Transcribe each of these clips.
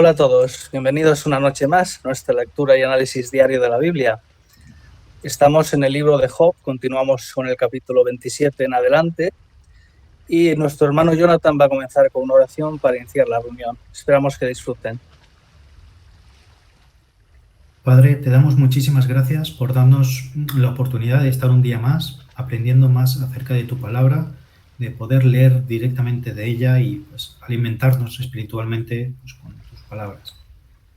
Hola a todos, bienvenidos una noche más a nuestra lectura y análisis diario de la Biblia. Estamos en el libro de Job, continuamos con el capítulo 27 en adelante y nuestro hermano Jonathan va a comenzar con una oración para iniciar la reunión. Esperamos que disfruten. Padre, te damos muchísimas gracias por darnos la oportunidad de estar un día más aprendiendo más acerca de tu palabra, de poder leer directamente de ella y pues, alimentarnos espiritualmente pues, con tus palabras.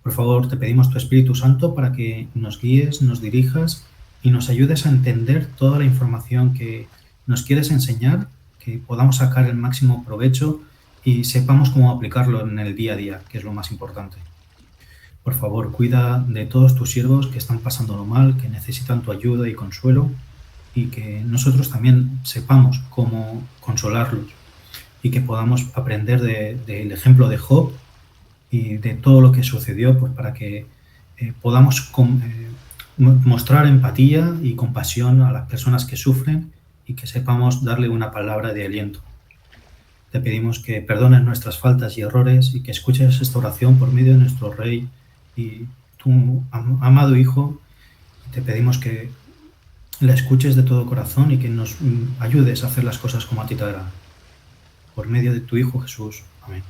Por favor, te pedimos tu Espíritu Santo para que nos guíes, nos dirijas y nos ayudes a entender toda la información que nos quieres enseñar, que podamos sacar el máximo provecho y sepamos cómo aplicarlo en el día a día, que es lo más importante. Por favor, cuida de todos tus siervos que están pasándolo mal, que necesitan tu ayuda y consuelo, y que nosotros también sepamos cómo consolarlos y que podamos aprender del ejemplo de Job y de todo lo que sucedió pues, para que podamos mostrar empatía y compasión a las personas que sufren y que sepamos darle una palabra de aliento. Te pedimos que perdones nuestras faltas y errores y que escuches esta oración por medio de nuestro Rey y tu amado Hijo. Te pedimos que la escuches de todo corazón y que nos ayudes a hacer las cosas como a ti te agrada. Por medio de tu Hijo Jesús. Amén.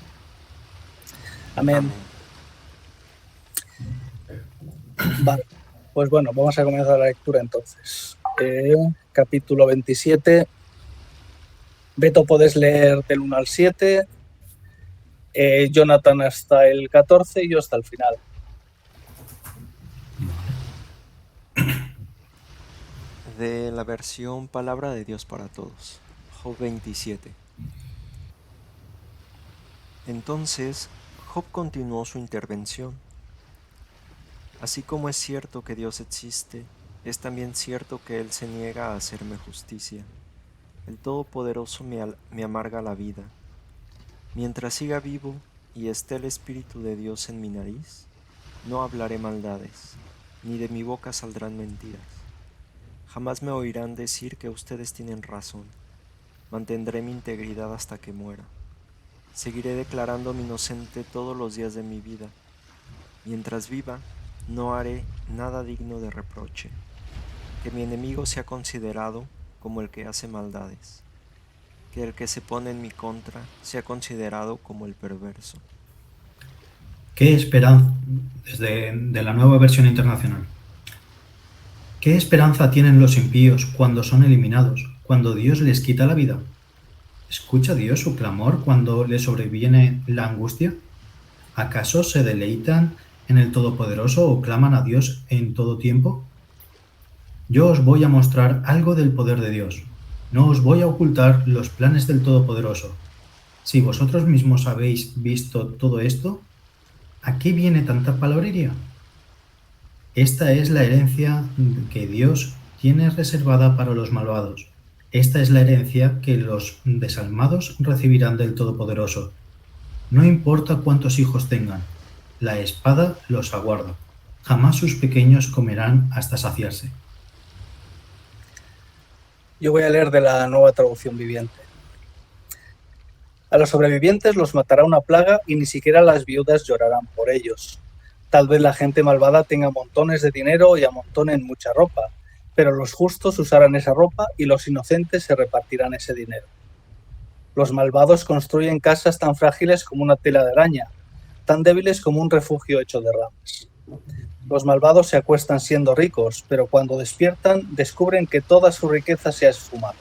Amén. Vale, pues bueno, vamos a comenzar la lectura entonces. Capítulo 27. Beto, puedes leer del 1 al 7. Jonathan hasta el 14 y yo hasta el final. De la versión Palabra de Dios para Todos, Job 27. Entonces, Job continuó su intervención. Así como es cierto que Dios existe, es también cierto que Él se niega a hacerme justicia. El Todopoderoso me amarga la vida. Mientras siga vivo y esté el Espíritu de Dios en mi nariz, no hablaré maldades, ni de mi boca saldrán mentiras. Jamás me oirán decir que ustedes tienen razón. Mantendré mi integridad hasta que muera. Seguiré declarándome inocente todos los días de mi vida. Mientras viva, no haré nada digno de reproche. Que mi enemigo sea considerado como el que hace maldades. Que el que se pone en mi contra sea considerado como el perverso. ¿Qué esperanza, de la Nueva Versión Internacional? ¿Qué esperanza tienen los impíos cuando son eliminados, cuando Dios les quita la vida? ¿Escucha Dios su clamor cuando le sobreviene la angustia? ¿Acaso se deleitan en el Todopoderoso o claman a Dios en todo tiempo? Yo os voy a mostrar algo del poder de Dios. No os voy a ocultar los planes del Todopoderoso. Si vosotros mismos habéis visto todo esto, ¿a qué viene tanta palabrería? Esta es la herencia que Dios tiene reservada para los malvados. Esta es la herencia que los desalmados recibirán del Todopoderoso. No importa cuántos hijos tengan, la espada los aguarda. Jamás sus pequeños comerán hasta saciarse. Yo voy a leer de la Nueva Traducción Viviente. A los sobrevivientes los matará una plaga y ni siquiera las viudas llorarán por ellos. Tal vez la gente malvada tenga montones de dinero y amontonen mucha ropa, pero los justos usarán esa ropa y los inocentes se repartirán ese dinero. Los malvados construyen casas tan frágiles como una tela de araña, tan débiles como un refugio hecho de ramas. Los malvados se acuestan siendo ricos, pero cuando despiertan descubren que toda su riqueza se ha esfumado.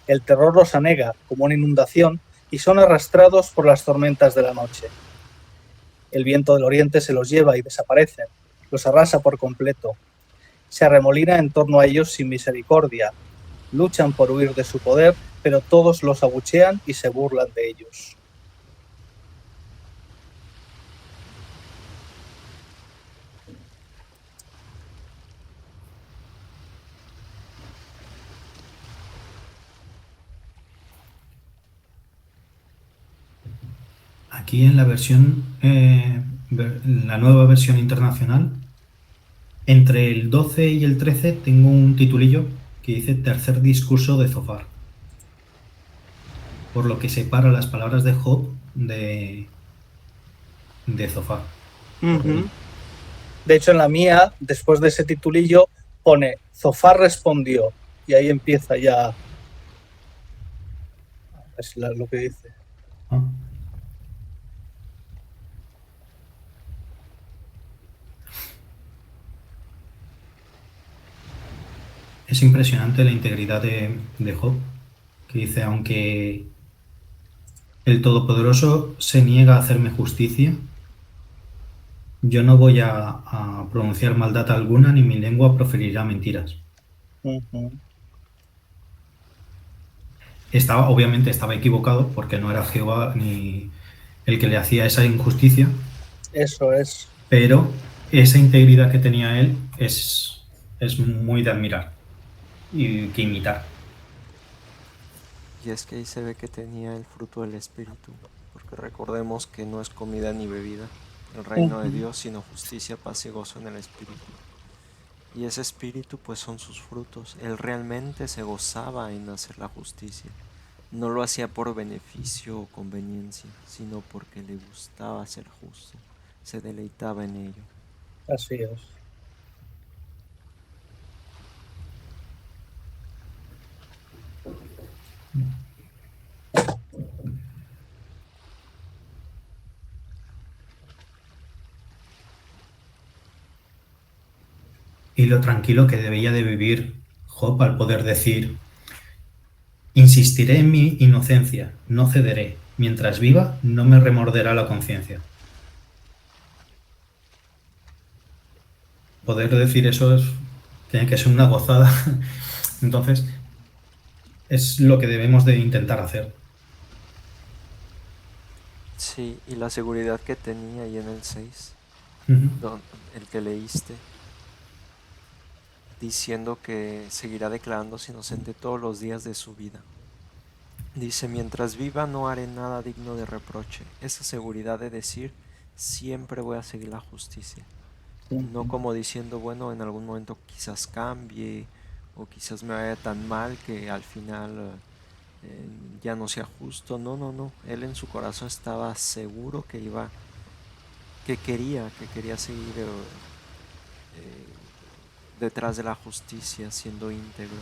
El terror los anega como una inundación y son arrastrados por las tormentas de la noche. El viento del oriente se los lleva y desaparecen, los arrasa por completo. Se arremolina en torno a ellos sin misericordia. Luchan por huir de su poder, pero todos los abuchean y se burlan de ellos. Aquí en la versión, la nueva versión internacional, entre el 12 y el 13 tengo un titulillo que dice Tercer discurso de Zofar, por lo que separa las palabras de Job de de Zofar. Ujú. De hecho, en la mía, después de ese titulillo, pone Zofar respondió. Y ahí empieza ya. Es lo que dice. ¿No? Es impresionante la integridad de Job, que dice, aunque el Todopoderoso se niega a hacerme justicia, yo no voy a pronunciar maldad alguna, ni mi lengua proferirá mentiras. Ujú. Obviamente estaba equivocado, porque no era Jehová ni el que le hacía esa injusticia, Eso es. pero esa integridad que tenía él es muy de admirar y que imitar. Y es que ahí se ve que tenía el fruto del Espíritu, porque recordemos que no es comida ni bebida el reino de Ujú. Dios, sino justicia, paz y gozo en el Espíritu. Y ese Espíritu pues son sus frutos. Él realmente se gozaba en hacer la justicia. No lo hacía por beneficio o conveniencia, sino porque le gustaba ser justo. Se deleitaba en ello. Así es. Y lo tranquilo que debía de vivir Job al poder decir, insistiré en mi inocencia, no cederé. Mientras viva, no me remorderá la conciencia. Poder decir eso tiene que ser una gozada. Entonces, es lo que debemos de intentar hacer. Sí, y la seguridad que tenía ahí en el 6, el que leíste, diciendo que seguirá declarándose inocente todos los días de su vida. Dice, mientras viva no haré nada digno de reproche. Esa seguridad de decir, siempre voy a seguir la justicia. No como diciendo, bueno, en algún momento quizás cambie o quizás me vaya tan mal que al final ya no sea justo. No, no, no. Él en su corazón estaba seguro que quería seguir detrás de la justicia, siendo íntegro.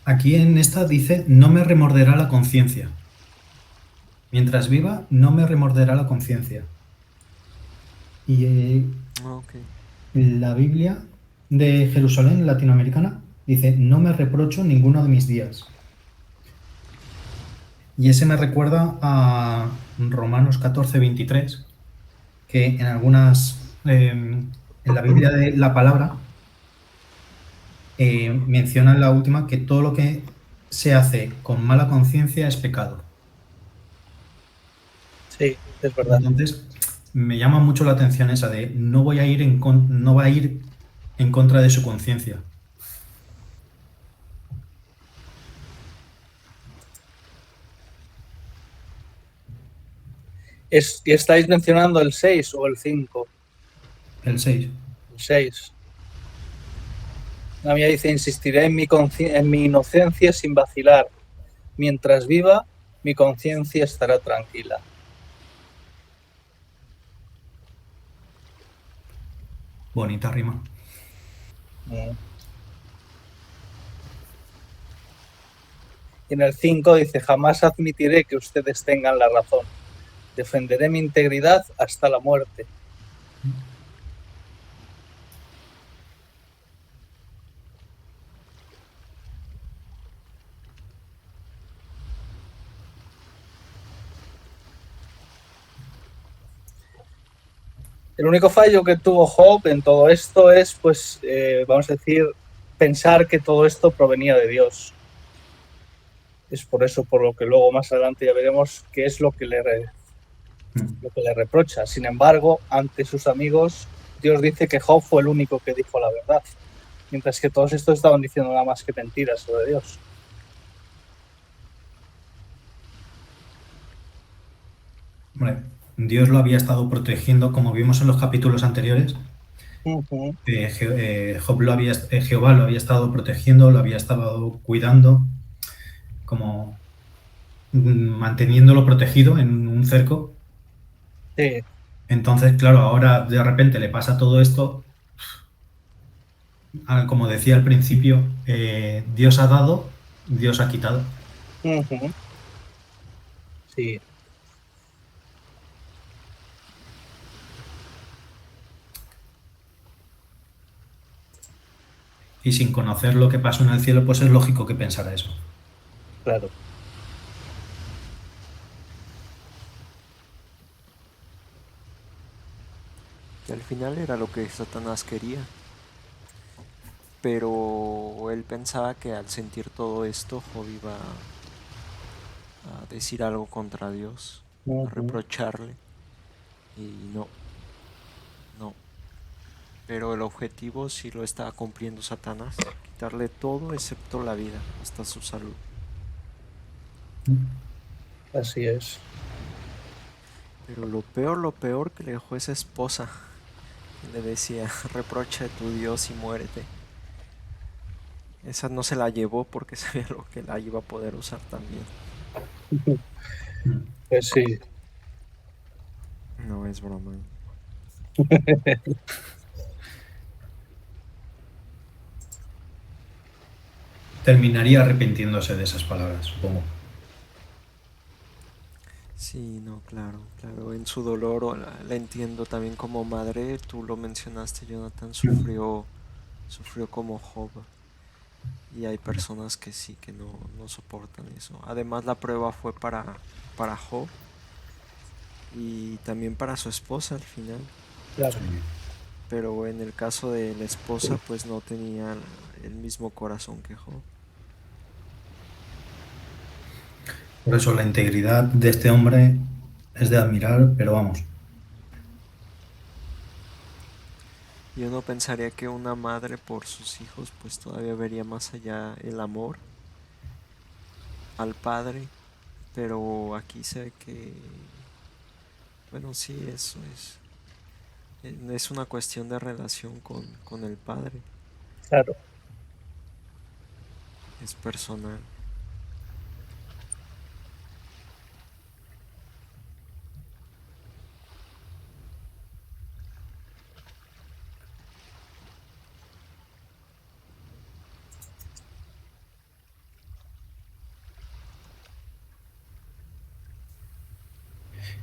Aquí en esta dice, no me remorderá la conciencia. Mientras viva, no me remorderá la conciencia. Y Okay. la Biblia de Jerusalén latinoamericana dice, no me reprocho ninguno de mis días. Y ese me recuerda a Romanos 14:23, que en en la Biblia de la palabra, menciona en la última que todo lo que se hace con mala conciencia es pecado. Sí, es verdad. Entonces, me llama mucho la atención esa de no voy a ir no va a ir en contra de su conciencia. ¿Y estáis mencionando el 6 o el 5? El 6. El 6. La mía dice, insistiré en mi inocencia sin vacilar. Mientras viva, mi conciencia estará tranquila. Bonita rima. Y en el 5 dice, jamás admitiré que ustedes tengan la razón. Defenderé mi integridad hasta la muerte. El único fallo que tuvo Job en todo esto es, pues, vamos a decir, pensar que todo esto provenía de Dios. Es por eso por lo que luego más adelante ya veremos qué es lo que le reprocha. Sin embargo, ante sus amigos, Dios dice que Job fue el único que dijo la verdad, mientras que todos estos estaban diciendo nada más que mentiras sobre Dios. Hombre, Dios lo había estado protegiendo, como vimos en los capítulos anteriores. Jehová lo había estado protegiendo, lo había estado cuidando, como manteniéndolo protegido en un cerco. Sí. Entonces, claro, ahora de repente le pasa todo esto. Como decía al principio, Dios ha dado, Dios ha quitado. Ujú. Sí, Y sin conocer lo que pasó en el cielo, pues es lógico que pensara eso. claro. Que al final era lo que Satanás quería. Pero él pensaba que al sentir todo esto, Job iba a decir algo contra Dios, a Ujú. reprocharle. Y no, no. Pero el objetivo sí lo estaba cumpliendo Satanás, quitarle todo excepto la vida, hasta su salud. Así es. Pero lo peor que le dejó esa esposa, que le decía, reprocha de tu Dios y muérete. Esa no se la llevó porque sabía lo que la iba a poder usar también. Pues sí. No es broma. Terminaría arrepintiéndose de esas palabras, supongo. Sí, no, claro, claro. En su dolor la entiendo también como madre. Tú lo mencionaste, Jonathan sufrió como Job. Y hay personas que sí, que no soportan eso. Además, la prueba fue para Job y también para su esposa al final. Claro. Sí. Pero en el caso de la esposa, pues no tenía el mismo corazón que Job. Por eso la integridad de este hombre es de admirar, pero vamos. Y uno pensaría que una madre por sus hijos, pues todavía vería más allá el amor al padre. Pero aquí se ve que, bueno, sí, eso es. Es una cuestión de relación con el padre. Claro. Es personal.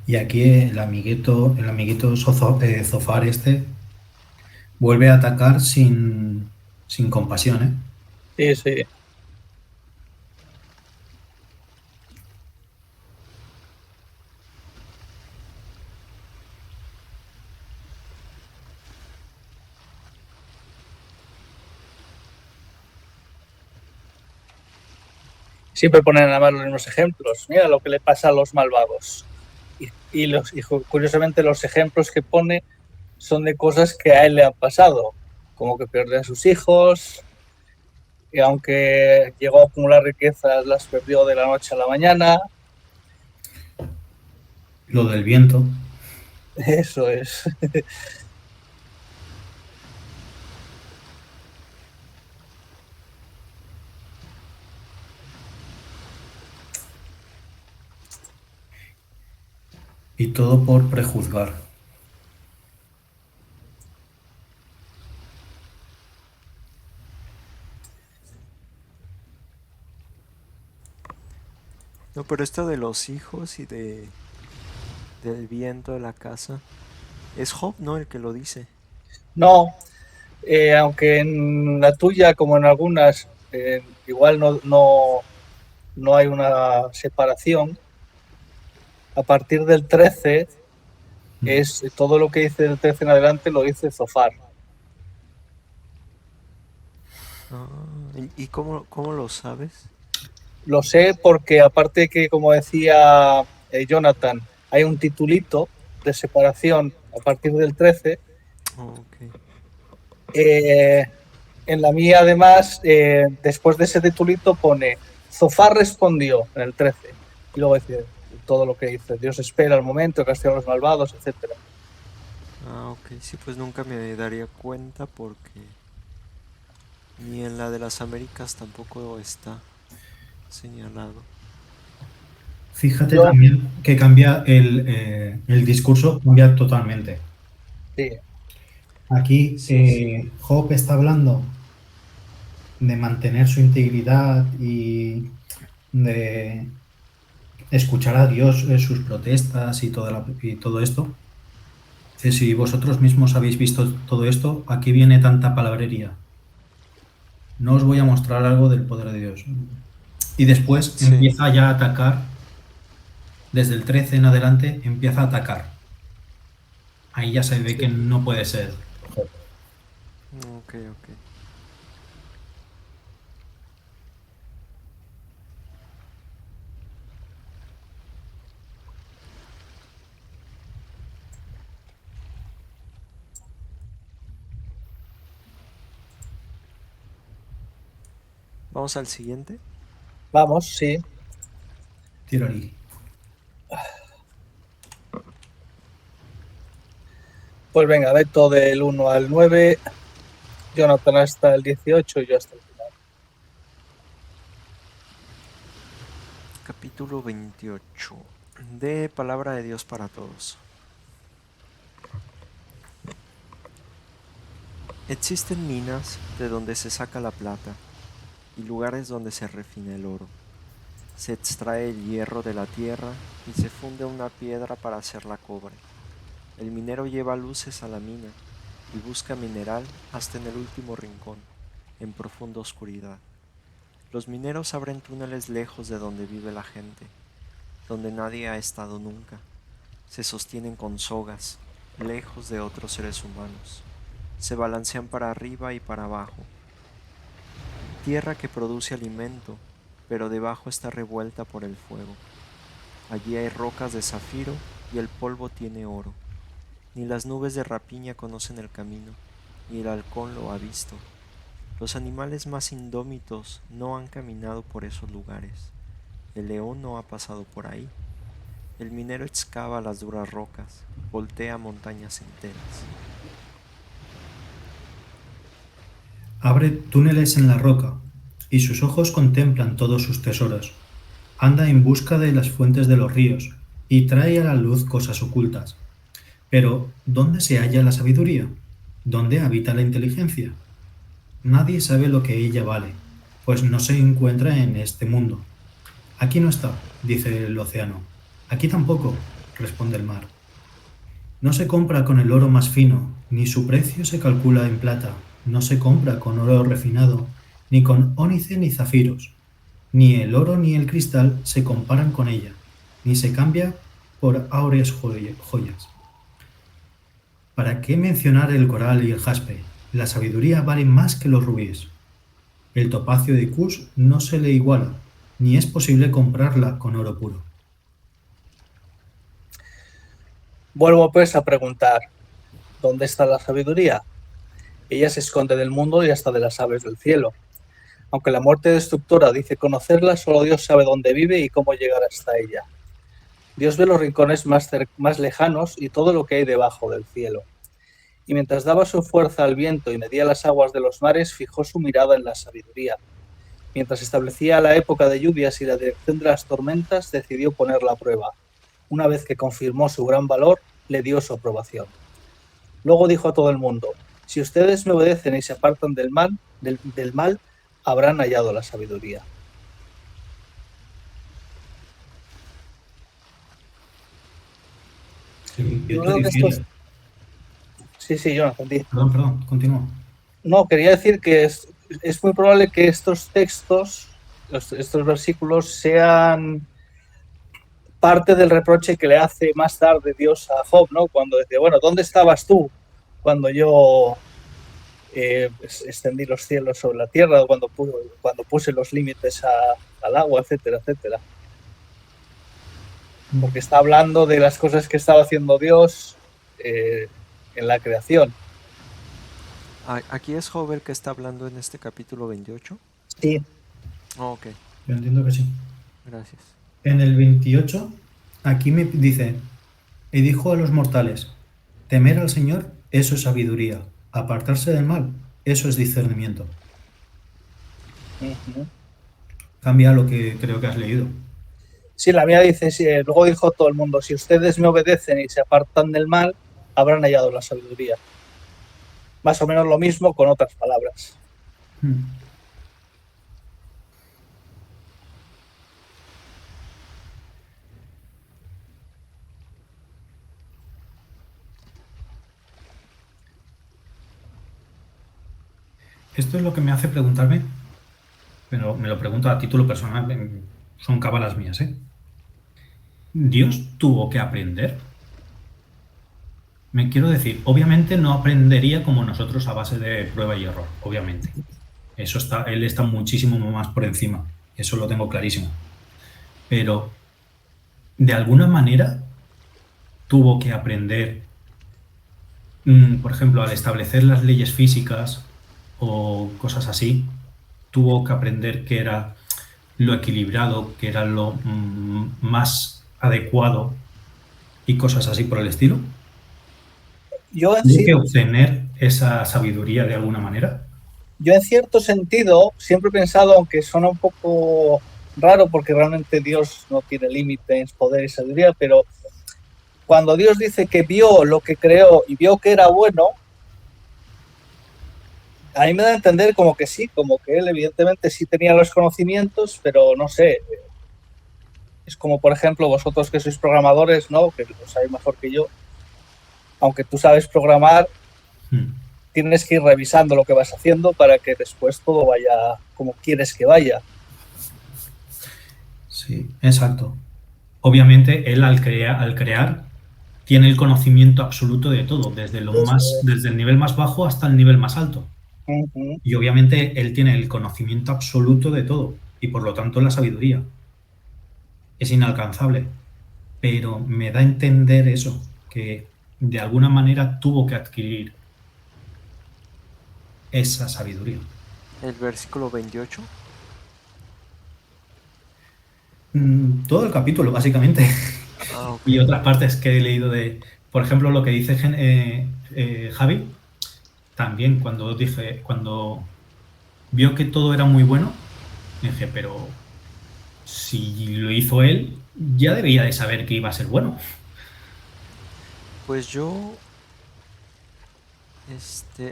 Y aquí el amiguito Zofar este vuelve a atacar sin compasión, ¿eh? Sí, sí. Siempre ponen a más los mismos ejemplos. Mira lo que le pasa a los malvados. Curiosamente los ejemplos que pone son de cosas que a él le han pasado, como que pierde a sus hijos, y aunque llegó a acumular riquezas, las perdió de la noche a la mañana. Lo del viento. Eso es. Y todo por prejuzgar. No, pero esto de los hijos y del viento de la casa, es Job, ¿no? El que lo dice. No, aunque en la tuya, como en algunas, igual no hay una separación, a partir del 13 es todo lo que dice del 13 en adelante lo dice Zofar. Ah, ¿y cómo lo sabes? Lo sé porque aparte que, como decía Jonathan, hay un titulito de separación a partir del 13, Oh, ok. eh, en la mía además, después de ese titulito pone Zofar respondió en el 13 y luego dice todo lo que dice, Dios espera el momento, castiga a los malvados, etcétera. Ah, ok. Sí, pues nunca me daría cuenta porque ni en la de las Américas tampoco está señalado. Fíjate Yo, también que cambia el discurso, cambia totalmente. sí, Aquí Sí, sí. Job está hablando de mantener su integridad y de escuchar a Dios en sus protestas y todo esto. Si vosotros mismos habéis visto todo esto, aquí viene tanta palabrería. No os voy a mostrar algo del poder de Dios. Y después Sí, empieza ya a atacar, desde el 13 en adelante, empieza a atacar. Ahí ya se ve sí. que no puede ser. ok, ok. Vamos al siguiente. Vamos, sí. Tirari. Pues venga, Beto del 1 al 9, Jonathan hasta el 18 y yo hasta el final. Capítulo 28 de Palabra de Dios para Todos. Existen minas de donde se saca la plata y lugares donde se refina el oro. Se extrae el hierro de la tierra y se funde una piedra para hacerla cobre. El minero lleva luces a la mina y busca mineral hasta en el último rincón, en profunda oscuridad. Los mineros abren túneles lejos de donde vive la gente, donde nadie ha estado nunca. Se sostienen con sogas, lejos de otros seres humanos. Se balancean para arriba y para abajo. Tierra que produce alimento, pero debajo está revuelta por el fuego. Allí hay rocas de zafiro y el polvo tiene oro. Ni las nubes de rapiña conocen el camino, ni el halcón lo ha visto. Los animales más indómitos no han caminado por esos lugares. El león no ha pasado por ahí. El minero excava las duras rocas, voltea montañas enteras. Abre túneles en la roca, y sus ojos contemplan todos sus tesoros. Anda en busca de las fuentes de los ríos, y trae a la luz cosas ocultas. Pero, ¿dónde se halla la sabiduría? ¿Dónde habita la inteligencia? Nadie sabe lo que ella vale, pues no se encuentra en este mundo. Aquí no está, dice el océano. Aquí tampoco, responde el mar. No se compra con el oro más fino, ni su precio se calcula en plata. No se compra con oro refinado, ni con ónice ni zafiros. Ni el oro ni el cristal se comparan con ella, ni se cambia por áureas joyas. ¿Para qué mencionar el coral y el jaspe? La sabiduría vale más que los rubíes. El topacio de Cus no se le iguala, ni es posible comprarla con oro puro. Vuelvo pues a preguntar, ¿dónde está la sabiduría? Ella se esconde del mundo y hasta de las aves del cielo. Aunque la muerte destructora dice conocerla, solo Dios sabe dónde vive y cómo llegar hasta ella. Dios ve los rincones más lejanos y todo lo que hay debajo del cielo. Y mientras daba su fuerza al viento y medía las aguas de los mares, fijó su mirada en la sabiduría. Mientras establecía la época de lluvias y la dirección de las tormentas, decidió ponerla a prueba. Una vez que confirmó su gran valor, le dio su aprobación. Luego dijo a todo el mundo, si ustedes me obedecen y se apartan del mal, habrán hallado la sabiduría. El Yo 28 creo que estos... difiere. Sí, Jonathan, di. Perdón, continúa. No, quería decir que es muy probable que estos textos, estos versículos, sean parte del reproche que le hace más tarde Dios a Job, ¿no? Cuando dice, bueno, ¿dónde estabas tú cuando yo extendí los cielos sobre la tierra, cuando puse los límites al agua, etcétera, etcétera? Porque está hablando de las cosas que estaba haciendo Dios en la creación. Aquí es Job el que está hablando en este capítulo 28. Sí. Oh, ok, Yo entiendo que sí. gracias. En el 28, aquí me dice, y dijo a los mortales, temer al Señor, eso es sabiduría, apartarse del mal, eso es discernimiento. Uh-huh. Cambia lo que creo que has leído. Sí, la mía dice, sí, luego dijo todo el mundo, si ustedes me obedecen y se apartan del mal, habrán hallado la sabiduría. Más o menos lo mismo con otras palabras. Esto es lo que me hace preguntarme, pero me lo pregunto a título personal, son cábalas mías, ¿eh? ¿Dios tuvo que aprender? Me quiero decir, obviamente no aprendería como nosotros a base de prueba y error, obviamente. Eso está, él está muchísimo más por encima, eso lo tengo clarísimo. Pero de alguna manera tuvo que aprender, por ejemplo, al establecer las leyes físicas o cosas así, tuvo que aprender qué era lo equilibrado, qué era lo más adecuado y cosas así por el estilo. Yo en, ¿Tuvo que obtener esa sabiduría de alguna manera? yo en cierto sentido siempre he pensado, aunque suena un poco raro porque realmente Dios no tiene límites, poder y sabiduría, pero cuando Dios dice que vio lo que creó y vio que era bueno, a mí me da a entender como que sí, como que él evidentemente sí tenía los conocimientos, pero no sé, es como por ejemplo vosotros que sois programadores, ¿no? Que lo sabéis mejor que yo, aunque tú sabes programar, Mm. tienes que ir revisando lo que vas haciendo para que después todo vaya como quieres que vaya. Sí, exacto. Obviamente, él al crear tiene el conocimiento absoluto de todo, Eso desde el nivel más bajo hasta el nivel más alto. es. Uh-huh. Y obviamente él tiene el conocimiento absoluto de todo y por lo tanto la sabiduría es inalcanzable. Pero me da a entender eso, que de alguna manera tuvo que adquirir esa sabiduría. El versículo 28. Todo el capítulo, básicamente. Ah, ok. Y otras partes que he leído por ejemplo, lo que dice Javi, también cuando vio que todo era muy bueno, dije, pero si lo hizo él, ya debía de saber que iba a ser bueno. Pues yo,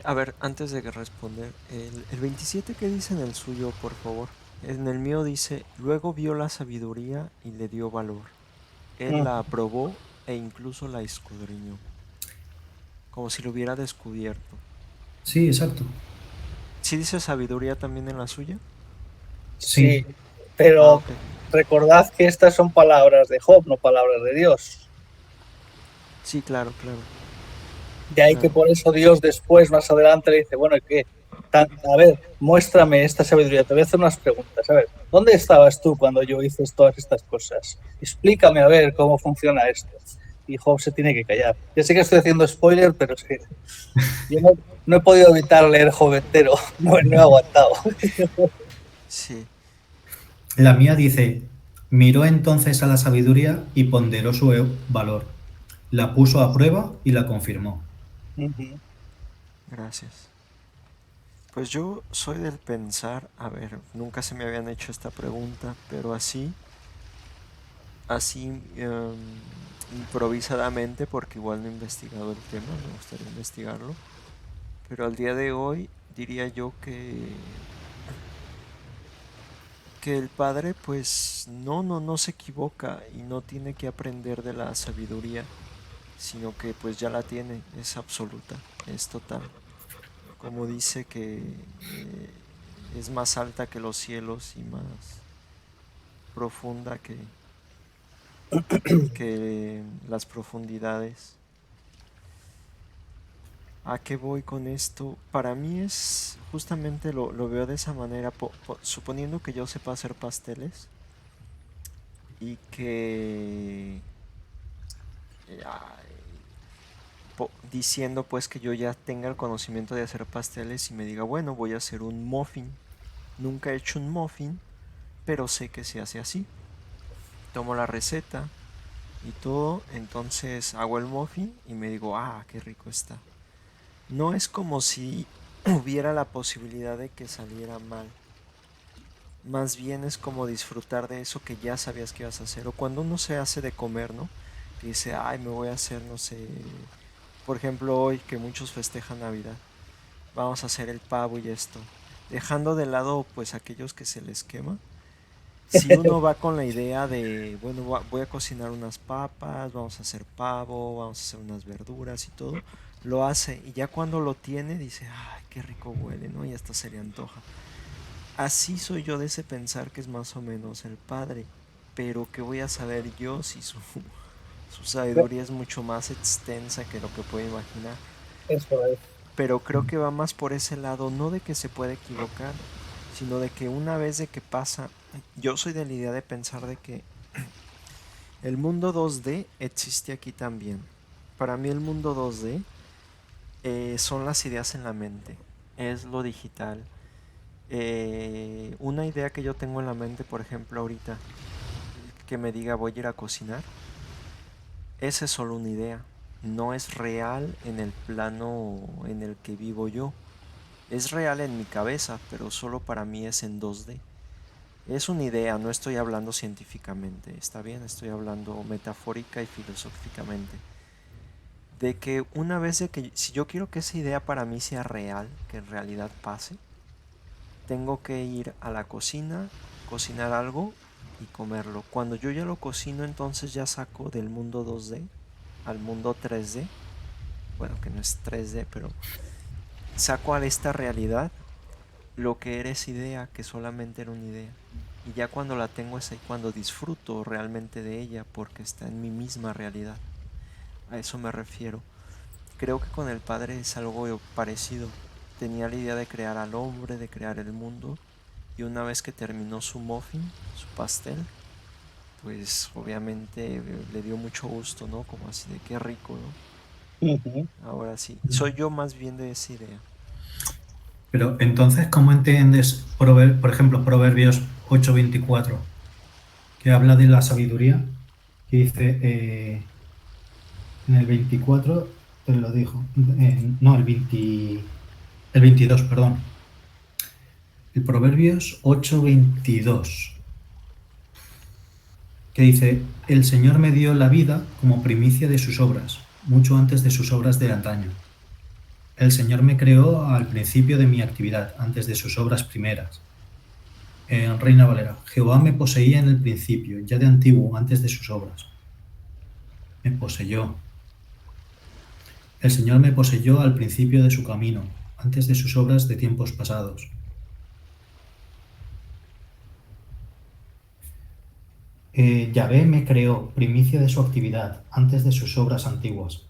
a ver, antes de responder, el 27 que dice en el suyo, por favor. En el mío dice, luego vio la sabiduría y le dio valor. Él la aprobó e incluso la escudriñó, como si lo hubiera descubierto. Sí, exacto. ¿Sí dice sabiduría también en la suya? Sí, Sí, Ah, pero ok. recordad que estas son palabras de Job, no palabras de Dios. Sí, claro, claro. De ahí que Claro. por eso Dios después, más adelante, le dice, bueno, ¿y qué? A ver, muéstrame esta sabiduría, te voy a hacer unas preguntas. A ver, ¿dónde estabas tú cuando yo hice todas estas cosas? Explícame a ver cómo funciona esto. Y Job se tiene que callar. Ya sé que estoy haciendo spoiler, pero es que yo no he podido evitar leer Job entero, no he aguantado. Sí. la mía dice, miró entonces a la sabiduría y ponderó su valor. La puso a prueba y la confirmó. Gracias. Pues yo soy del pensar, a ver, nunca se me habían hecho esta pregunta, pero así improvisadamente, porque igual no he investigado el tema, me gustaría investigarlo, pero al día de hoy diría yo que el padre pues no se equivoca y no tiene que aprender de la sabiduría, sino que pues ya la tiene, es absoluta, es total. Como dice que es más alta que los cielos y más profunda que las profundidades. ¿A qué voy con esto? Para mí es justamente lo veo de esa manera, suponiendo que yo sepa hacer pasteles y que diciendo pues que yo ya tenga el conocimiento de hacer pasteles y me diga, bueno, voy a hacer un muffin. Nunca he hecho un muffin, pero sé que se hace así. Tomo la receta y todo, entonces hago el muffin y me digo, ah, qué rico está. No es como si hubiera la posibilidad de que saliera mal. más bien es como disfrutar de eso que ya sabías que ibas a hacer. O cuando uno se hace de comer, ¿no? Que dice, ay, me voy a hacer, no sé, por ejemplo, hoy que muchos festejan Navidad, vamos a hacer el pavo y esto. Dejando de lado, pues, aquellos que se les quema. Si uno va con la idea de, bueno, voy a cocinar unas papas, vamos a hacer pavo, vamos a hacer unas verduras y todo, lo hace. Y ya cuando lo tiene, dice, ay, qué rico huele, ¿no? Y hasta se le antoja. Así soy yo de ese pensar que es más o menos el padre. Pero ¿qué voy a saber yo si su sabiduría es mucho más extensa que lo que puedo imaginar? Eso es. Pero creo que va más por ese lado, no de que se puede equivocar, sino de que una vez de que pasa, yo soy de la idea de pensar de que el mundo 2D existe aquí también. Para mí el mundo 2D son las ideas en la mente, es lo digital. Una idea que yo tengo en la mente, por ejemplo, ahorita, que me diga voy a ir a cocinar, esa es solo una idea, no es real en el plano en el que vivo yo. Es real en mi cabeza, pero solo para mí es en 2D. Es una idea, no estoy hablando científicamente, está bien, estoy hablando metafórica y filosóficamente. De que una vez de que, si yo quiero que esa idea para mí sea real, que en realidad pase, tengo que ir a la cocina, cocinar algo y comerlo. Cuando yo ya lo cocino, entonces ya saco del mundo 2D al mundo 3D. Bueno, que no es 3D, pero saco a esta realidad lo que era esa idea, que solamente era una idea. Y ya cuando la tengo es ahí cuando disfruto realmente de ella, porque está en mi misma realidad. A eso me refiero. Creo que con el padre es algo parecido. Tenía la idea de crear al hombre, de crear el mundo, y una vez que terminó su muffin, su pastel, pues obviamente le dio mucho gusto, ¿no? Como así de qué rico, Ujú. ¿no? Ahora sí, soy yo más bien de esa idea. Pero entonces, ¿cómo entiendes, por ejemplo, Proverbios 8:24, que habla de la sabiduría? Que dice, en el 24, te lo dijo, no, el 22, perdón. El Proverbios 8:22, que dice, el Señor me dio la vida como primicia de sus obras, mucho antes de sus obras de antaño. El Señor me creó al principio de mi actividad, antes de sus obras primeras. En Reina Valera, Jehová me poseía en el principio, ya de antiguo, antes de sus obras. Me poseyó. El Señor me poseyó al principio de su camino, antes de sus obras de tiempos pasados. Yahvé me creó, primicia de su actividad, antes de sus obras antiguas.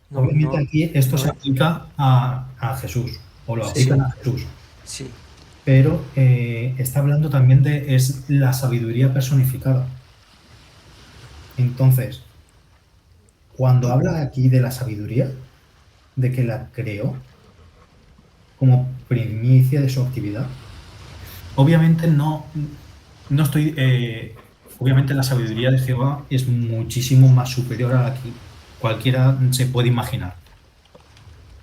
No, Obviamente no, aquí esto se no, aplica a Jesús, o lo Sí, aplican sí, a Jesús, sí. pero está hablando también de es la sabiduría personificada. Entonces, cuando habla aquí de la sabiduría, de que la creó como primicia de su actividad, obviamente no estoy, obviamente la sabiduría de Jehová es muchísimo más superior a la que cualquiera se puede imaginar.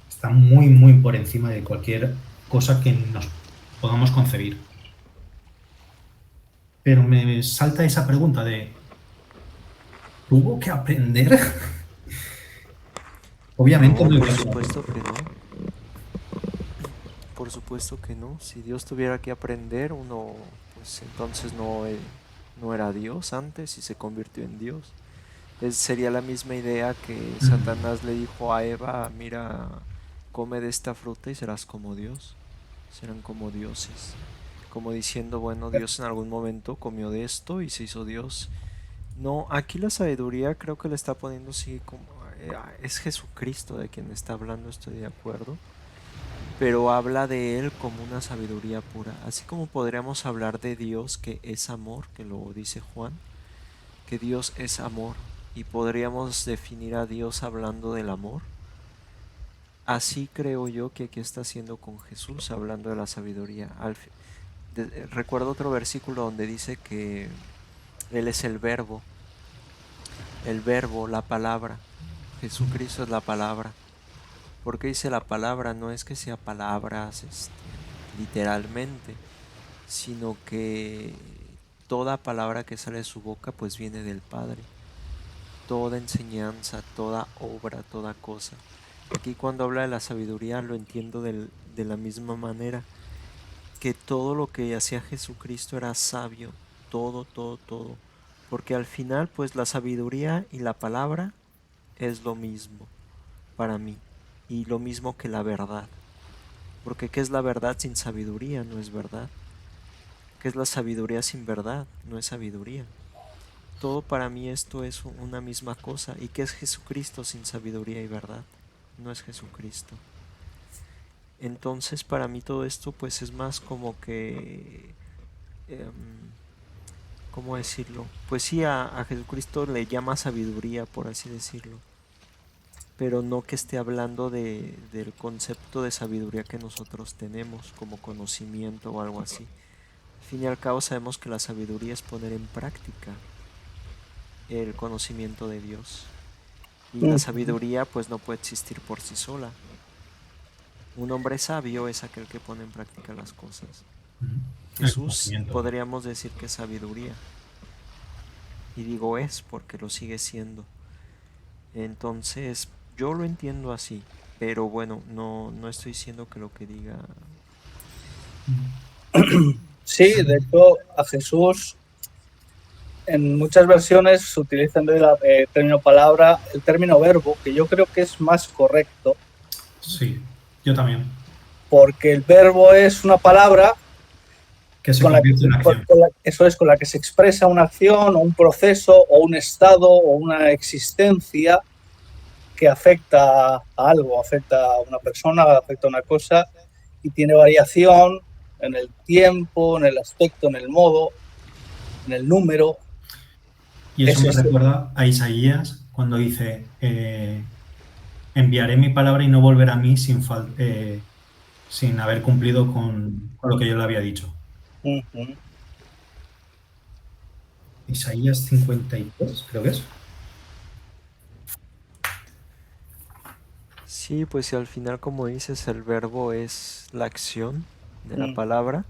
Está muy, muy por encima de cualquier cosa que nos podamos concebir. Pero me salta esa pregunta de, ¿tuvo que aprender? Obviamente No, no por iba a ser. supuesto que no. Por supuesto que no. Si Dios tuviera que aprender, uno, pues entonces no era Dios antes y se convirtió en Dios. Sería la misma idea que Satanás le dijo a Eva, mira, come de esta fruta y serás como Dios. Serán como dioses. Como diciendo, bueno, Dios en algún momento comió de esto y se hizo Dios. No, aquí la sabiduría creo que le está poniendo así como... es Jesucristo de quien está hablando, estoy de acuerdo. Pero habla de él como una sabiduría pura. Así como podríamos hablar de Dios que es amor, que lo dice Juan, que Dios es amor. Y podríamos definir a Dios hablando del amor. Así creo yo que aquí está haciendo con Jesús, hablando de la sabiduría. Recuerdo otro versículo donde dice que Él es el verbo, la palabra. Jesucristo es la palabra. ¿Por qué dice la palabra? No es que sea palabras literalmente, sino que toda palabra que sale de su boca pues viene del Padre. Toda enseñanza, toda obra, toda cosa. Aquí cuando habla de la sabiduría lo entiendo de la misma manera, que todo lo que hacía Jesucristo era sabio, todo, todo, todo. Porque al final pues la sabiduría y la palabra es lo mismo para mí, y lo mismo que la verdad. Porque ¿qué es la verdad sin sabiduría? No es verdad. ¿Qué es la sabiduría sin verdad? No es sabiduría. Todo para mí esto es una misma cosa. ¿Y qué es Jesucristo sin sabiduría y verdad? No es Jesucristo. Entonces para mí todo esto pues es más como que... ¿cómo decirlo? Pues sí, a Jesucristo le llama sabiduría, por así decirlo. Pero no que esté hablando del concepto de sabiduría que nosotros tenemos como conocimiento o algo así. Al fin y al cabo sabemos que la sabiduría es poner en práctica el conocimiento de Dios. Y la sabiduría pues no puede existir por sí sola. Un hombre sabio es aquel que pone en práctica las cosas. El Jesús conocimiento. podríamos decir que es sabiduría. Y digo es porque lo sigue siendo. Entonces yo lo entiendo así. Pero bueno, no estoy diciendo que lo que diga... Sí, de hecho, a Jesús en muchas versiones se utiliza en vez del término palabra el término verbo, que yo creo que es más correcto. Sí, yo también. Porque el verbo es una palabra que se convierte en acción. Eso es, con la que se expresa una acción o un proceso o un estado o una existencia que afecta a algo, afecta a una persona, afecta a una cosa y tiene variación en el tiempo, en el aspecto, en el modo, en el número. Y eso me recuerda a Isaías cuando dice, enviaré mi palabra y no volverá a mí sin haber cumplido con lo que yo le había dicho. Isaías 52, creo que es. Sí, pues si al final, como dices, el verbo es la acción de la palabra,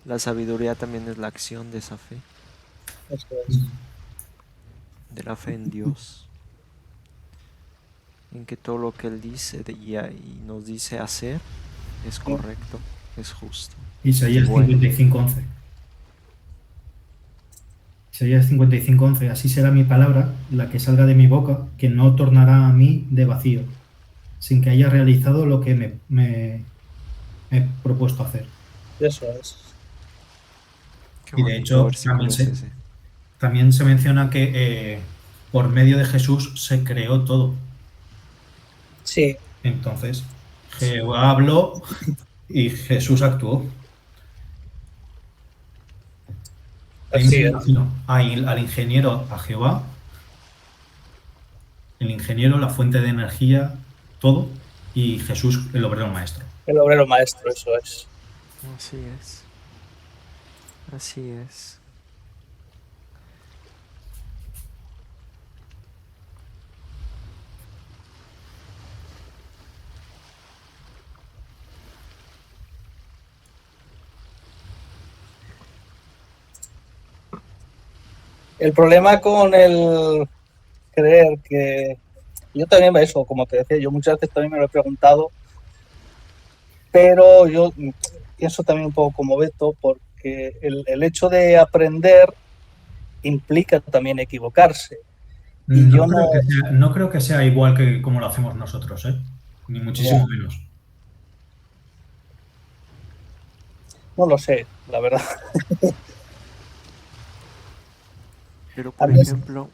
la sabiduría también es la acción de esa fe. Eso es. De la fe en Dios. En que todo lo que Él dice y nos dice hacer es correcto, es justo. Isaías 55:11. Isaías 55:11. Así será mi palabra, la que salga de mi boca, que no tornará a mí de vacío, sin que haya realizado lo que me he propuesto hacer. Eso es. Y de hecho, también se menciona que por medio de Jesús se creó todo. Sí. Entonces, Jehová habló y Jesús actuó. Así es. Al ingeniero, a Jehová, el ingeniero, la fuente de energía, todo, y Jesús, el obrero maestro. El obrero maestro, eso es. Así es. Así es. El problema con el creer que... Yo también eso, como te decía, yo muchas veces también me lo he preguntado, pero yo pienso también un poco como Beto, porque el hecho de aprender implica también equivocarse. Y no creo que sea igual que como lo hacemos nosotros, ni muchísimo menos. No lo sé, la verdad. Pero, por ejemplo...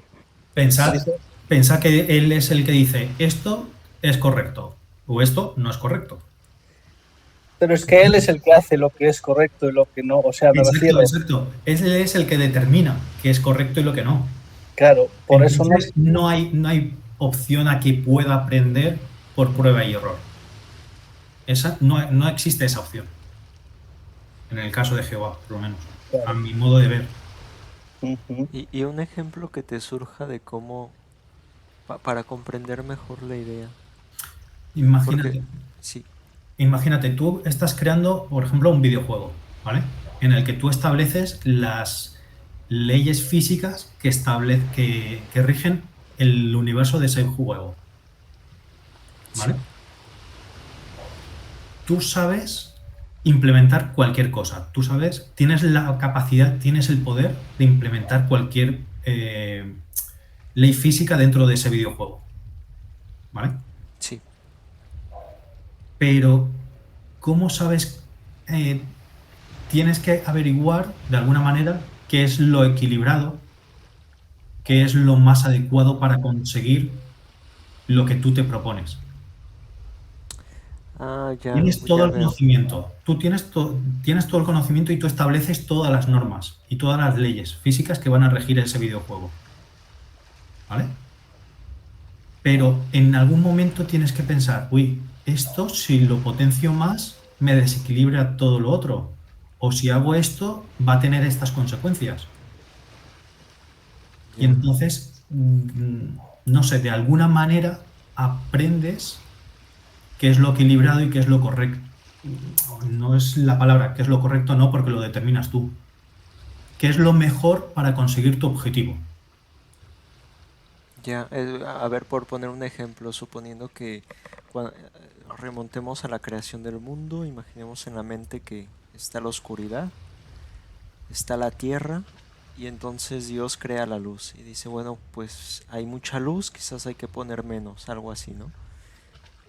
Pensad que él es el que dice, esto es correcto, o esto no es correcto. Pero es que él es el que hace lo que es correcto y lo que no, o sea, me refiero... Exacto. Él es el que determina qué es correcto y lo que no. Claro, por eso no hay opción a que pueda aprender por prueba y error. No existe esa opción. En el caso de Jehová, por lo menos, claro. A mi modo de ver. Y un ejemplo que te surja de cómo, para comprender mejor la idea. Imagínate, tú estás creando, por ejemplo, un videojuego, ¿vale? en el que tú estableces las leyes físicas que rigen el universo de ese juego. ¿Vale? Sí. Tú sabes implementar cualquier cosa. Tú sabes, tienes la capacidad, tienes el poder de implementar cualquier ley física dentro de ese videojuego. ¿Vale? Sí. Pero, ¿cómo sabes? Tienes que averiguar de alguna manera qué es lo equilibrado, qué es lo más adecuado para conseguir lo que tú te propones. Ah, Tienes todo ya el veo. conocimiento, tienes todo el conocimiento y tú estableces todas las normas y todas las leyes físicas que van a regir ese videojuego. ¿Vale? Pero en algún momento tienes que pensar, uy, esto si lo potencio más me desequilibra todo lo otro. O si hago esto va a tener estas consecuencias. Y Ya. entonces, no sé, de alguna manera aprendes qué es lo equilibrado y qué es lo correcto. No es la palabra, qué es lo correcto, no, porque lo determinas tú. ¿Qué es lo mejor para conseguir tu objetivo? Ya, a ver, por poner un ejemplo, suponiendo que remontemos a la creación del mundo, imaginemos en la mente que está la oscuridad, está la tierra, y entonces Dios crea la luz y dice, bueno, pues hay mucha luz, quizás hay que poner menos, algo así, ¿no?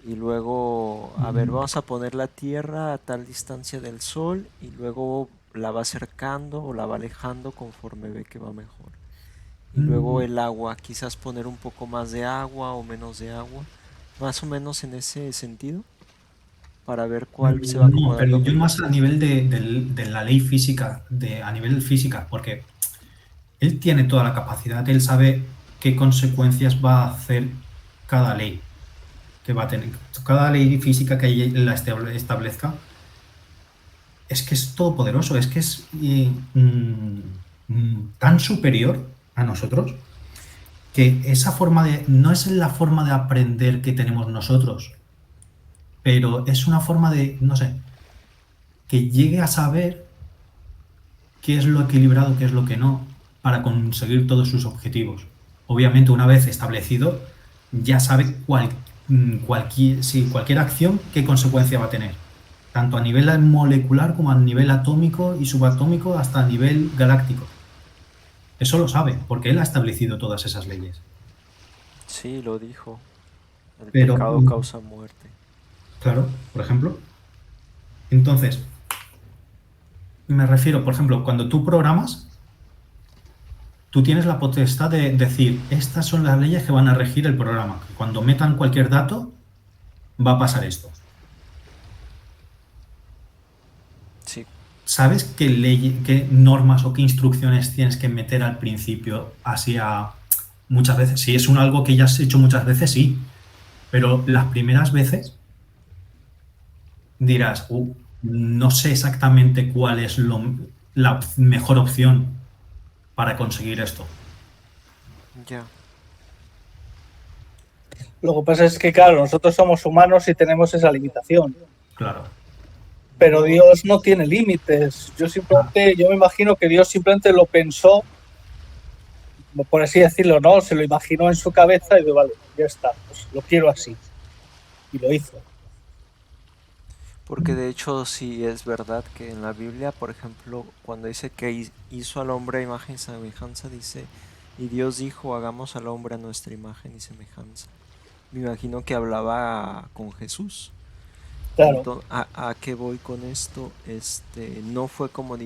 Y luego, a ver, vamos a poner la tierra a tal distancia del sol y luego la va acercando o la va alejando conforme ve que va mejor. Y luego Mm, el agua, quizás poner un poco más de agua o menos de agua, más o menos en ese sentido, para ver cuál se va No, pero acomodando yo mejor. más a nivel de la ley física, a nivel física, porque él tiene toda la capacidad, él sabe qué consecuencias va a hacer cada ley que va a tener, cada ley física que la establezca. Es que es todopoderoso, es que es tan superior a nosotros que esa forma no es la forma de aprender que tenemos nosotros, pero es una forma de, no sé, que llegue a saber qué es lo equilibrado, qué es lo que no, para conseguir todos sus objetivos. Obviamente, una vez establecido, ya sabe cualquier acción qué consecuencia va a tener, tanto a nivel molecular como a nivel atómico y subatómico hasta a nivel galáctico. Eso lo sabe, porque él ha establecido todas esas leyes. Sí, lo dijo, el Pero, pecado causa muerte. claro, por ejemplo, entonces, me refiero, por ejemplo, cuando tú programas, tú tienes la potestad de decir, estas son las leyes que van a regir el programa. Cuando metan cualquier dato, va a pasar esto. Sí, ¿Sabes qué normas o qué instrucciones tienes que meter al principio? Muchas veces. Si es algo que ya has hecho muchas veces, sí. Pero las primeras veces dirás, no sé exactamente cuál es la mejor opción para conseguir esto. ya. Lo que pasa es que, claro, nosotros somos humanos y tenemos esa limitación, Claro. pero No, Dios no tiene límites. Yo me imagino que Dios simplemente lo pensó, por así decirlo, ¿no? Se lo imaginó en su cabeza y dijo, vale, ya está, pues lo quiero así. Y lo hizo. porque de hecho sí es verdad que en la Biblia, por ejemplo, cuando dice que hizo al hombre a imagen y semejanza, dice, y Dios dijo, hagamos al hombre a nuestra imagen y semejanza. Me imagino que hablaba con Jesús. Claro. Entonces, ¿a qué voy con esto? No fue como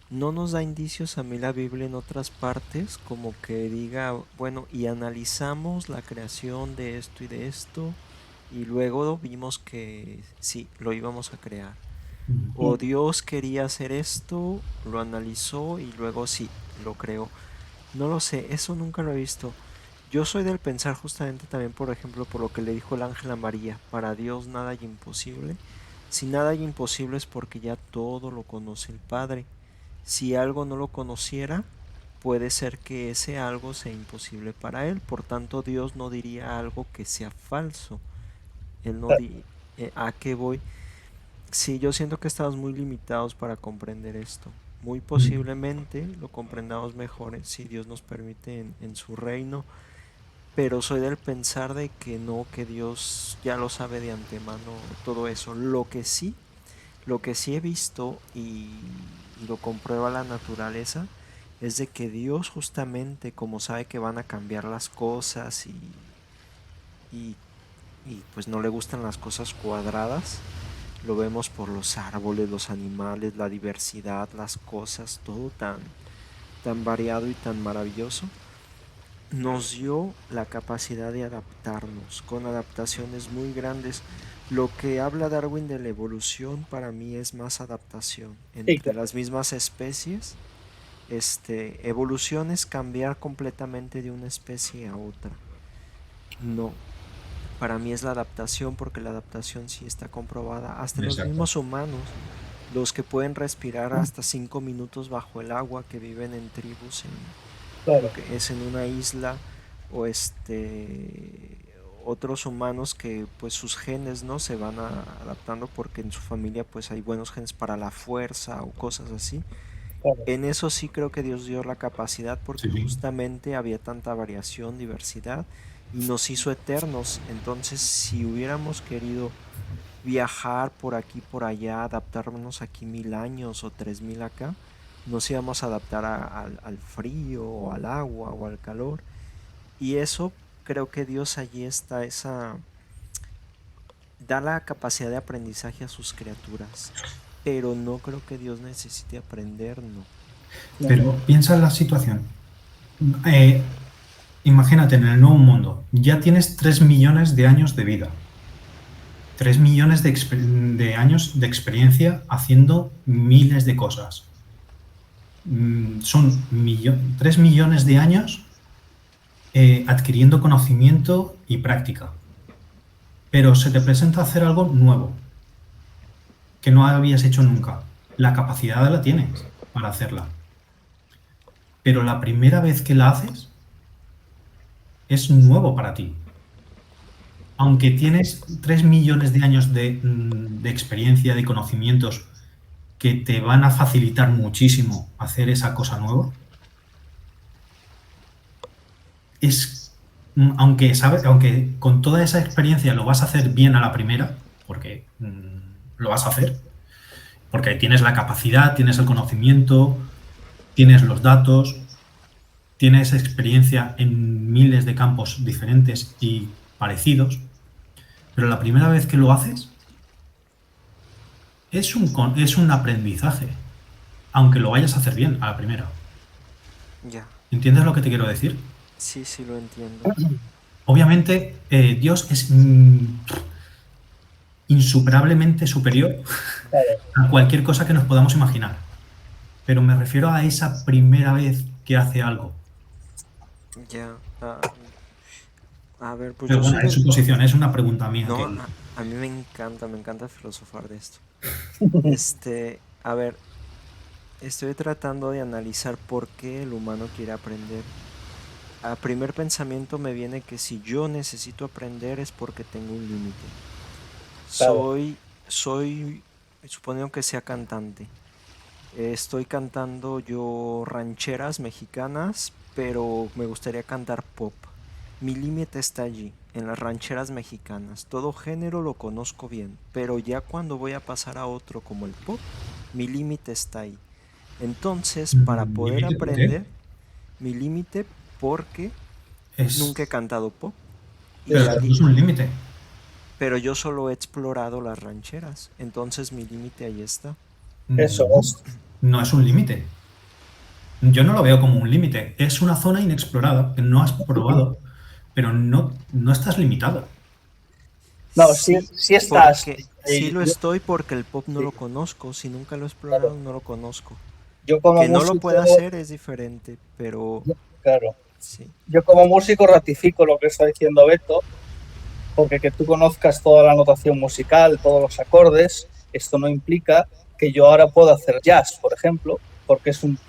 no nos da indicios a mí la Biblia en otras partes, como que diga, bueno, y analizamos la creación de esto y de esto, y luego vimos que sí, lo íbamos a crear. O Dios quería hacer esto, lo analizó y luego sí, lo creó. No lo sé, eso nunca lo he visto. Yo soy del pensar justamente también, por ejemplo, por lo que le dijo el ángel a María, para Dios nada hay imposible. Si nada hay imposible es porque ya todo lo conoce el Padre. Si algo no lo conociera, puede ser que ese algo sea imposible para él. Por tanto, Dios no diría algo que sea falso. Él no di ¿A qué voy? Sí, yo siento que estamos muy limitados para comprender esto. Muy posiblemente lo comprendamos mejor si Dios nos permite en su reino, pero soy del pensar de que no, que Dios ya lo sabe de antemano todo eso. Lo que sí he visto y lo comprueba la naturaleza es de que Dios justamente como sabe que van a cambiar las cosas y, y pues no le gustan las cosas cuadradas, lo vemos por los árboles, los animales, la diversidad, las cosas, todo tan variado y tan maravilloso. Nos dio la capacidad de adaptarnos con adaptaciones muy grandes. Lo que habla Darwin de la evolución para mí es más adaptación Sí, entre claro. las mismas especies. Evolución es cambiar completamente de una especie a otra. No, para mí es la adaptación, porque la adaptación sí está comprobada hasta en los Exacto. mismos humanos, los que pueden respirar hasta 5 minutos bajo el agua, que viven en tribus en lo Claro. que es en una isla, o otros humanos que pues sus genes no se van adaptando porque en su familia pues hay buenos genes para la fuerza o cosas así. Claro. En eso sí creo que Dios dio la capacidad, porque Sí. justamente había tanta variación, diversidad, y nos hizo eternos. Entonces, si hubiéramos querido viajar por aquí, por allá, adaptarnos aquí 1000 años o 3000 acá, nos íbamos a adaptar al frío o al agua o al calor. Y eso creo que Dios allí está, da la capacidad de aprendizaje a sus criaturas. Pero no creo que Dios necesite aprender, no. No. Pero piensa en la situación. Imagínate en el nuevo mundo, ya tienes 3 millones de años de vida. 3 millones de años de experiencia haciendo miles de cosas. Son 3 millones de años adquiriendo conocimiento y práctica. Pero se te presenta hacer algo nuevo, que no habías hecho nunca. La capacidad la tienes para hacerla. Pero la primera vez que la haces es nuevo para ti. Aunque tienes 3 millones de años de experiencia, de conocimientos que te van a facilitar muchísimo hacer esa cosa nueva, aunque con toda esa experiencia lo vas a hacer bien a la primera, porque lo vas a hacer, porque tienes la capacidad, tienes el conocimiento, tienes los datos, tienes experiencia en miles de campos diferentes y parecidos, pero la primera vez que lo haces es un aprendizaje, aunque lo vayas a hacer bien a la primera. Ya, ¿Entiendes lo que te quiero decir? sí, sí lo entiendo. Obviamente, Dios es insuperablemente superior Claro. a cualquier cosa que nos podamos imaginar. Pero me refiero a esa primera vez que hace algo. Ya, a ver, pues Pero yo bueno, soy es del... su posición, es una pregunta mía No, que... a mí me encanta filosofar de esto. A ver, estoy tratando de analizar por qué el humano quiere aprender. A primer pensamiento me viene que si yo necesito aprender es porque tengo un límite. Claro. Soy, suponiendo que sea cantante. Estoy cantando yo rancheras mexicanas, pero me gustaría cantar pop. Mi límite está allí, en las rancheras mexicanas. Todo género lo conozco bien, pero ya cuando voy a pasar a otro como el pop, mi límite está ahí. Entonces, para poder ¿Límite por qué? aprender, mi límite, porque nunca he Es... cantado pop. Pero Y, eso no Exacto. es un límite. pero yo solo he explorado las rancheras, entonces mi límite ahí está. Eso No, es. no es un límite. Yo no lo veo como un límite. Es una zona inexplorada que no has probado, pero no estás limitado. No, sí, Sí, sí estás. porque sí lo Yo, estoy, porque el pop no sí, lo conozco. Si nunca lo he explorado, claro. no lo conozco. Yo como Que no lo músico, pueda hacer es diferente, pero claro. sí. Yo como músico ratifico lo que está diciendo Beto, porque que tú conozcas toda la notación musical, todos los acordes, esto no implica que yo ahora pueda hacer jazz, por ejemplo, porque es un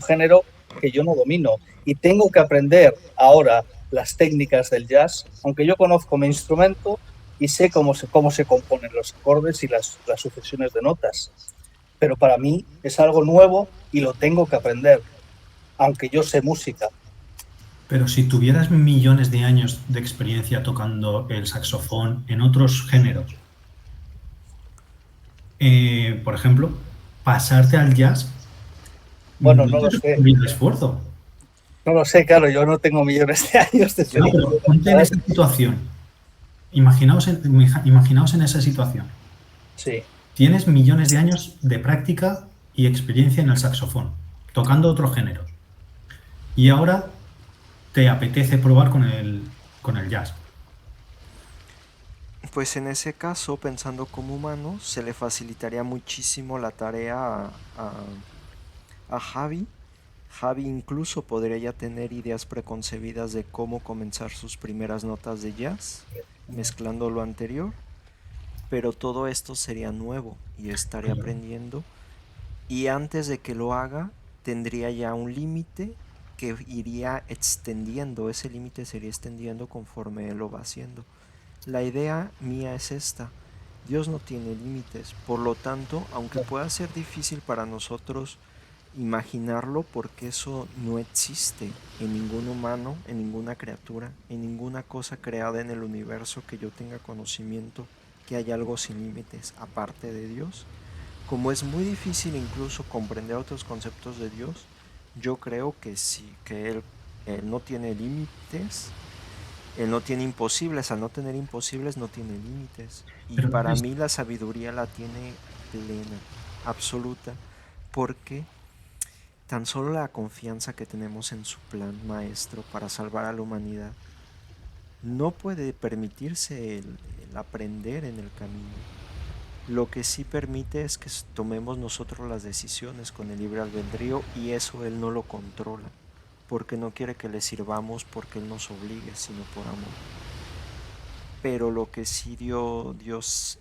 género que yo no domino. Y tengo que aprender ahora las técnicas del jazz, aunque yo conozco mi instrumento, y sé cómo se componen los acordes y las sucesiones de notas. Pero para mí es algo nuevo y lo tengo que aprender, aunque yo sé música. Pero si tuvieras millones de años de experiencia tocando el saxofón en otros géneros, por ejemplo, pasarte al jazz, Bueno, no no lo te sé. requeriría esfuerzo. No lo sé, claro, yo no tengo millones de años de No, experiencia. pero ponte en esa situación. Imaginaos en esa situación. Sí. Tienes millones de años de práctica y experiencia en el saxofón, tocando otros géneros. Y ahora te apetece probar con el jazz. Pues en ese caso, pensando como humano, se le facilitaría muchísimo la tarea a Javi. Javi incluso podría ya tener ideas preconcebidas de cómo comenzar sus primeras notas de jazz, mezclando lo anterior, pero todo esto sería nuevo y estaría Claro. aprendiendo, y antes de que lo haga tendría ya un límite que iría extendiendo, ese límite sería extendiendo conforme él lo va haciendo. La idea mía es esta: Dios no tiene límites, por lo tanto, aunque pueda ser difícil para nosotros imaginarlo, porque eso no existe en ningún humano, en ninguna criatura, en ninguna cosa creada en el universo que yo tenga conocimiento que hay algo sin límites aparte de Dios. Como es muy difícil incluso comprender otros conceptos de Dios, yo creo que sí, que él no tiene límites. Él no tiene imposibles, al no tener imposibles no tiene límites. Y Pero para mí la sabiduría la tiene plena, absoluta, porque tan solo la confianza que tenemos en su plan maestro para salvar a la humanidad no puede permitirse el aprender en el camino. Lo que sí permite es que tomemos nosotros las decisiones con el libre albedrío, y eso Él no lo controla, porque no quiere que le sirvamos porque Él nos obligue, sino por amor. Pero lo que sí dio Dios,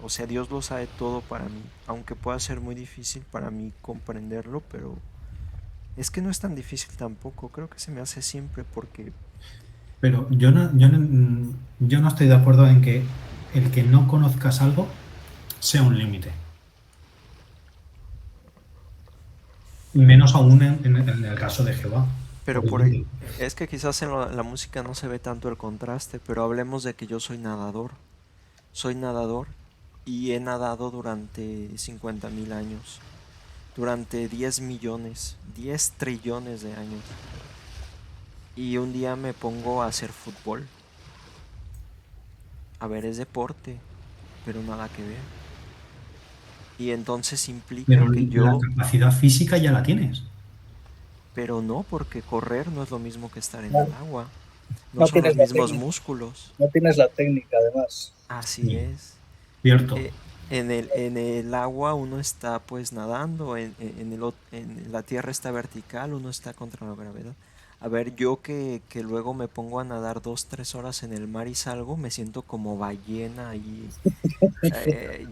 o sea, Dios lo sabe todo para mí, aunque pueda ser muy difícil para mí comprenderlo, pero es que no es tan difícil tampoco, creo que se me hace siempre porque... Pero yo no estoy de acuerdo en que el que no conozcas algo sea un límite. Menos aún en el caso de Jehová. Pero es que quizás en la música no se ve tanto el contraste, pero hablemos de que yo soy nadador. Soy nadador y he nadado durante 50.000 años, durante 10 millones, 10 trillones de años. Y un día me pongo a hacer fútbol. A ver, es deporte, pero nada que ver. Y entonces implica Pero que la yo... capacidad física ya la tienes. Pero no, porque correr no es lo mismo que estar en No, el agua. No no son los tienes la mismos técnica, músculos. no tienes la técnica además. Así Sí, es. cierto. En el agua uno está pues nadando, en la tierra está vertical, uno está contra la gravedad. A ver, yo que luego me pongo a nadar 2, 3 horas en el mar y salgo, me siento como ballena ahí,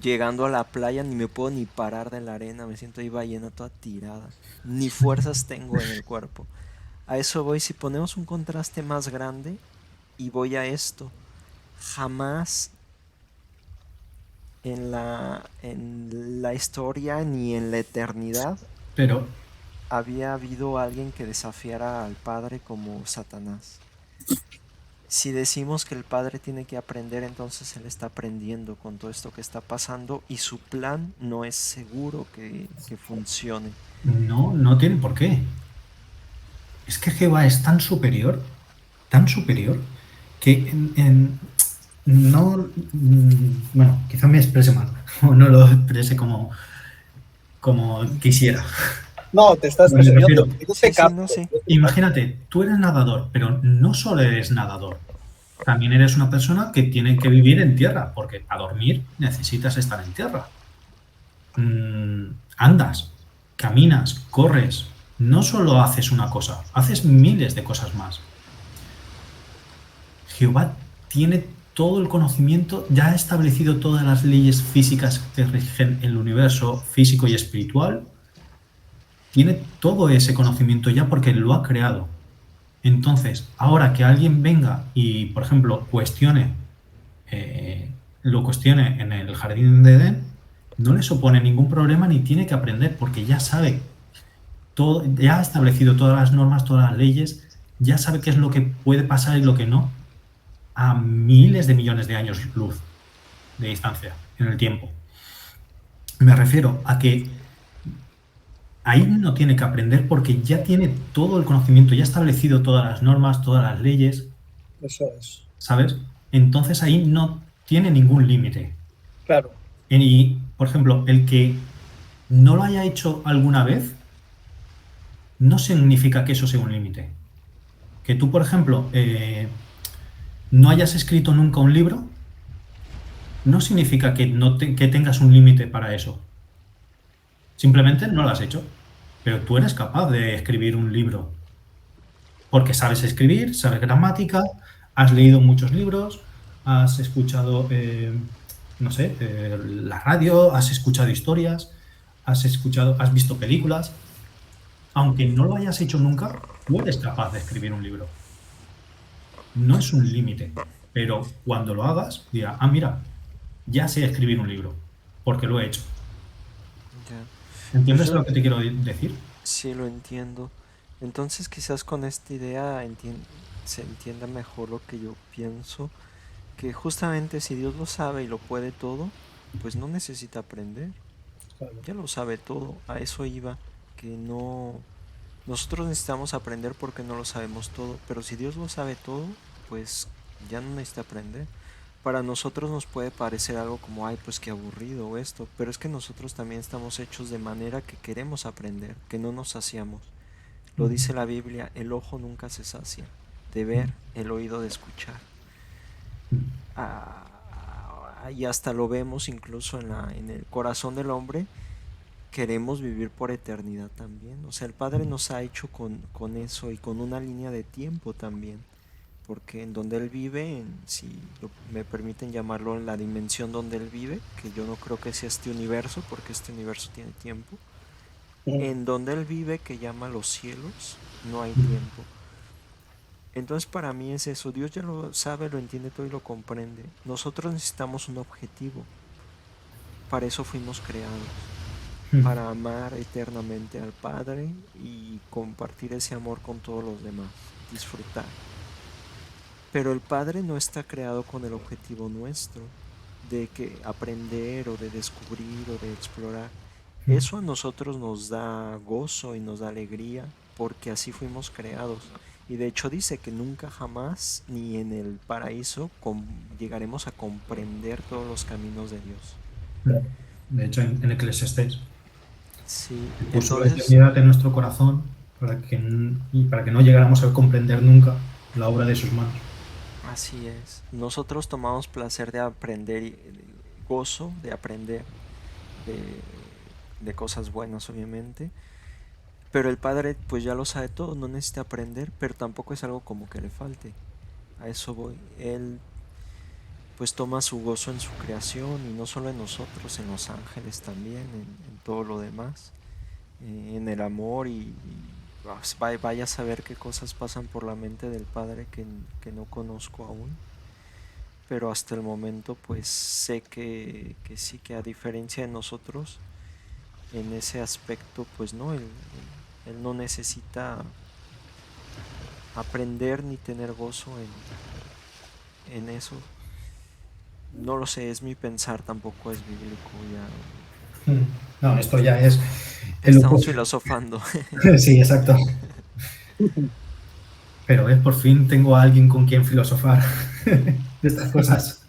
llegando a la playa, ni me puedo ni parar de la arena, me siento ahí ballena toda tirada, ni fuerzas tengo en el cuerpo. A eso voy, si ponemos un contraste más grande, y voy a esto: jamás en la historia ni en la eternidad Pero, había habido alguien que desafiara al Padre como Satanás. Si decimos que el Padre tiene que aprender, entonces Él está aprendiendo con todo esto que está pasando, y su plan no es seguro que funcione. no tiene por qué. Es que Jehová es tan superior, que no, bueno, quizá me exprese mal, o no lo exprese como quisiera. No, te estás Me refiero, yo te Sí, sí, no, capto. sí. imagínate, tú eres nadador, pero no solo eres nadador, también eres una persona que tiene que vivir en tierra, porque para dormir necesitas estar en tierra. Andas, caminas, corres, no solo haces una cosa, haces miles de cosas más. Jehová tiene todo el conocimiento, ya ha establecido todas las leyes físicas que rigen el universo físico y espiritual. Tiene todo ese conocimiento ya porque lo ha creado. Entonces, ahora que alguien venga y, por ejemplo, lo cuestione en el jardín de Edén, no le supone ningún problema ni tiene que aprender porque ya sabe todo, ya ha establecido todas las normas, todas las leyes, ya sabe qué es lo que puede pasar y lo que no a miles de millones de años luz de distancia en el tiempo. Me refiero a que ahí no tiene que aprender porque ya tiene todo el conocimiento, ya ha establecido todas las normas, todas las leyes, Eso es. ¿sabes? Entonces ahí no tiene ningún límite. Claro, Y, por ejemplo, el que no lo haya hecho alguna vez no significa que eso sea un límite. Que tú, por ejemplo, no hayas escrito nunca un libro no significa que, que tengas un límite para eso. Simplemente no lo has hecho. Pero tú eres capaz de escribir un libro. Porque sabes escribir, sabes gramática, has leído muchos libros, has escuchado, no sé, la radio, has escuchado historias, has visto películas. Aunque no lo hayas hecho nunca, tú eres capaz de escribir un libro. No es un límite. Pero cuando lo hagas, dirá, ah, mira, ya sé escribir un libro, porque lo he hecho. Ya. Pues ¿Entiendes yo lo que te quiero decir? sí lo entiendo. Entonces quizás con esta idea se entienda mejor lo que yo pienso, que justamente si Dios lo sabe y lo puede todo, pues no necesita aprender, claro. ya lo sabe todo, a eso iba, que no, nosotros necesitamos aprender porque no lo sabemos todo, pero si Dios lo sabe todo, pues ya no necesita aprender. Para nosotros nos puede parecer algo como, ay, pues qué aburrido esto, pero es que nosotros también estamos hechos de manera que queremos aprender, que no nos saciamos. Lo dice la Biblia, el ojo nunca se sacia de ver, el oído de escuchar. Y hasta lo vemos incluso en el corazón del hombre, queremos vivir por eternidad también. O sea, el Padre nos ha hecho con eso y con una línea de tiempo también. Porque en donde Él vive, si me permiten llamarlo en la dimensión donde Él vive, que yo no creo que sea este universo, porque este universo tiene tiempo, en donde Él vive, que llama los cielos, no hay tiempo. Entonces para mí es eso, Dios ya lo sabe, lo entiende todo y lo comprende. Nosotros necesitamos un objetivo, para eso fuimos creados, para amar eternamente al Padre y compartir ese amor con todos los demás, disfrutar. Pero el Padre no está creado con el objetivo nuestro de que aprender o de descubrir o de explorar. Eso a nosotros nos da gozo y nos da alegría porque así fuimos creados. Y de hecho dice que nunca jamás ni en el paraíso llegaremos a comprender todos los caminos de Dios. De hecho, en Eclesiastés Sí, puso la entonces eternidad en nuestro corazón para que no llegáramos a comprender nunca la obra de sus manos. así es. Nosotros tomamos placer de aprender y gozo de aprender de, de cosas buenas, obviamente. Pero el Padre pues ya lo sabe todo, no necesita aprender, pero tampoco es algo como que le falte. A eso voy. Él pues toma su gozo en su creación y no solo en nosotros, en los ángeles también, en todo lo demás, en el amor y vaya a saber qué cosas pasan por la mente del Padre que no conozco aún. Pero hasta el momento pues sé que sí, que a diferencia de nosotros, en ese aspecto pues no, él no necesita aprender ni tener gozo en eso. No lo sé, es mi pensar, tampoco es bíblico ya. No, esto ya es el Estamos opuesto. filosofando. Sí, exacto. Pero por fin tengo a alguien con quien filosofar de estas cosas.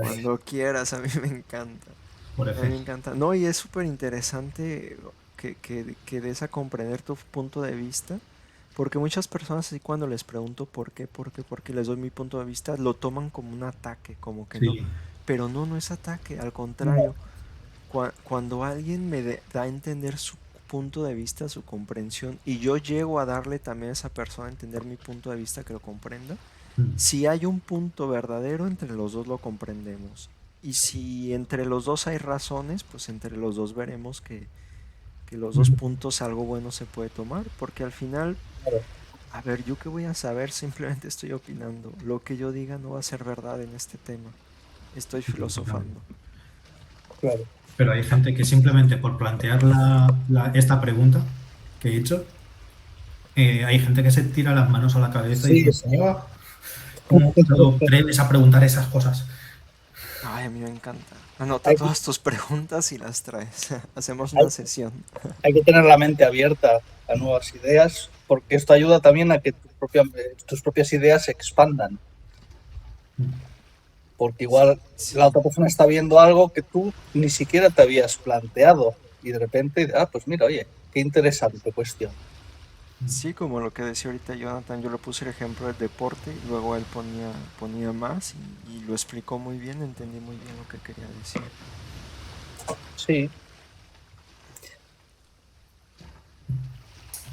Cuando quieras, a mí me encanta. Por A mí me ejemplo. encanta. No, y es súper interesante que des a comprender tu punto de vista. Porque muchas personas así cuando les pregunto por qué les doy mi punto de vista, lo toman como un ataque, como que no. Sí. Pero no, no es ataque, al No, contrario. Cuando alguien da a entender su punto de vista, su comprensión, y yo llego a darle también a esa persona a entender mi punto de vista que lo comprenda, si hay un punto verdadero, entre los dos lo comprendemos. Y si entre los dos hay razones, pues entre los dos veremos que los dos puntos algo bueno se puede tomar, porque al final claro. A ver, ¿yo qué voy a saber? Simplemente estoy opinando. Lo que yo diga no va a ser verdad en este tema. Estoy filosofando. Claro. Pero hay gente que simplemente por plantear esta pregunta que he hecho, hay gente que se tira las manos a la cabeza Sí, diciendo, sí. "Oh, ¿cómo te atreves a preguntar esas cosas?". Ay, a mí me encanta. Anota Hay, todas tus preguntas y las traes. Hacemos hay- una sesión. hay que tener la mente abierta a nuevas ideas, porque esto ayuda también a que tus propias ideas se expandan. Porque igual la Sí, otra persona está viendo algo que tú ni siquiera te habías planteado y de repente, pues mira, oye, qué interesante cuestión. sí, como lo que decía ahorita Jonathan, yo le puse el ejemplo del deporte y luego él ponía más y lo explicó muy bien, entendí muy bien lo que quería decir. Sí,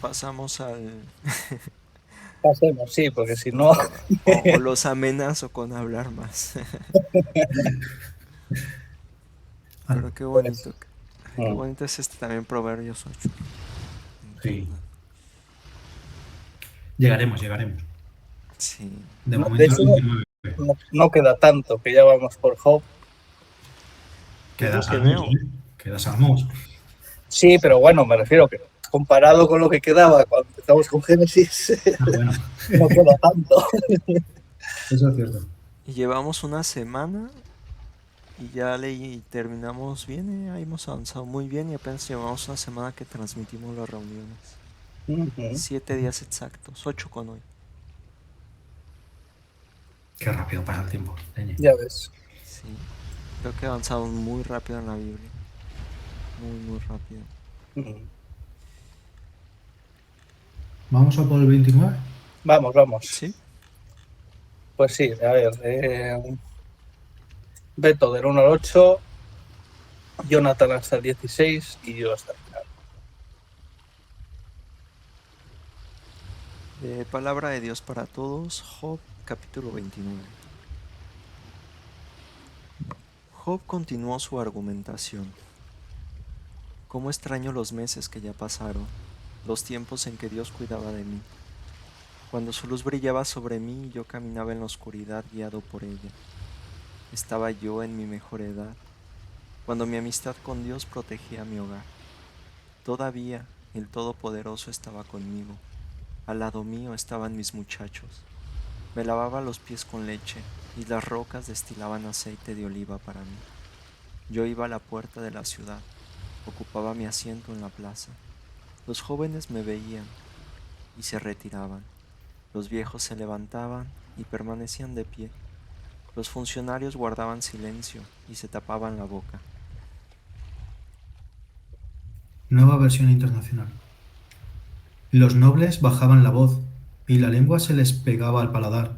Pasamos al... pasemos, sí, porque si no, o los amenazo con hablar más. Ah, Pero qué pues, bonito. Qué bonito es este también Proverbios 8. Me sí, encanta. llegaremos. Sí. De de momento el hecho 29. no queda tanto, que ya vamos por Job. Es Queda lo que Salmos, veo. ¿eh? Queda Salmos. Sí, pero bueno, me refiero que comparado con lo que quedaba cuando empezamos con Génesis, Ah, bueno, no queda tanto. eso es cierto. Y llevamos una semana y ya leí y terminamos bien. Ahí hemos avanzado muy bien y apenas llevamos una semana que transmitimos las reuniones. Ujú. 7 días exactos, 8 con hoy. Qué rápido pasa el tiempo, Leñe. Ya ves. Sí. Creo que avanzamos muy rápido en la Biblia. Muy, muy rápido. Ujú. ¿Vamos a por el 29? Vamos. ¿Sí? Pues sí, a ver. Beto del 1 al 8, Jonathan hasta el 16 y yo hasta el final. Palabra de Dios para todos, Job capítulo 29. Job continuó su argumentación. Cómo extraño los meses que ya pasaron, los tiempos en que Dios cuidaba de mí, cuando su luz brillaba sobre mí y yo caminaba en la oscuridad guiado por ella. Estaba yo en mi mejor edad, cuando mi amistad con Dios protegía mi hogar. Todavía el Todopoderoso estaba conmigo, al lado mío estaban mis muchachos. Me lavaba los pies con leche y las rocas destilaban aceite de oliva para mí. Yo iba a la puerta de la ciudad, ocupaba mi asiento en la plaza. Los jóvenes me veían y se retiraban. Los viejos se levantaban y permanecían de pie. Los funcionarios guardaban silencio y se tapaban la boca. Nueva versión internacional. Los nobles bajaban la voz y la lengua se les pegaba al paladar.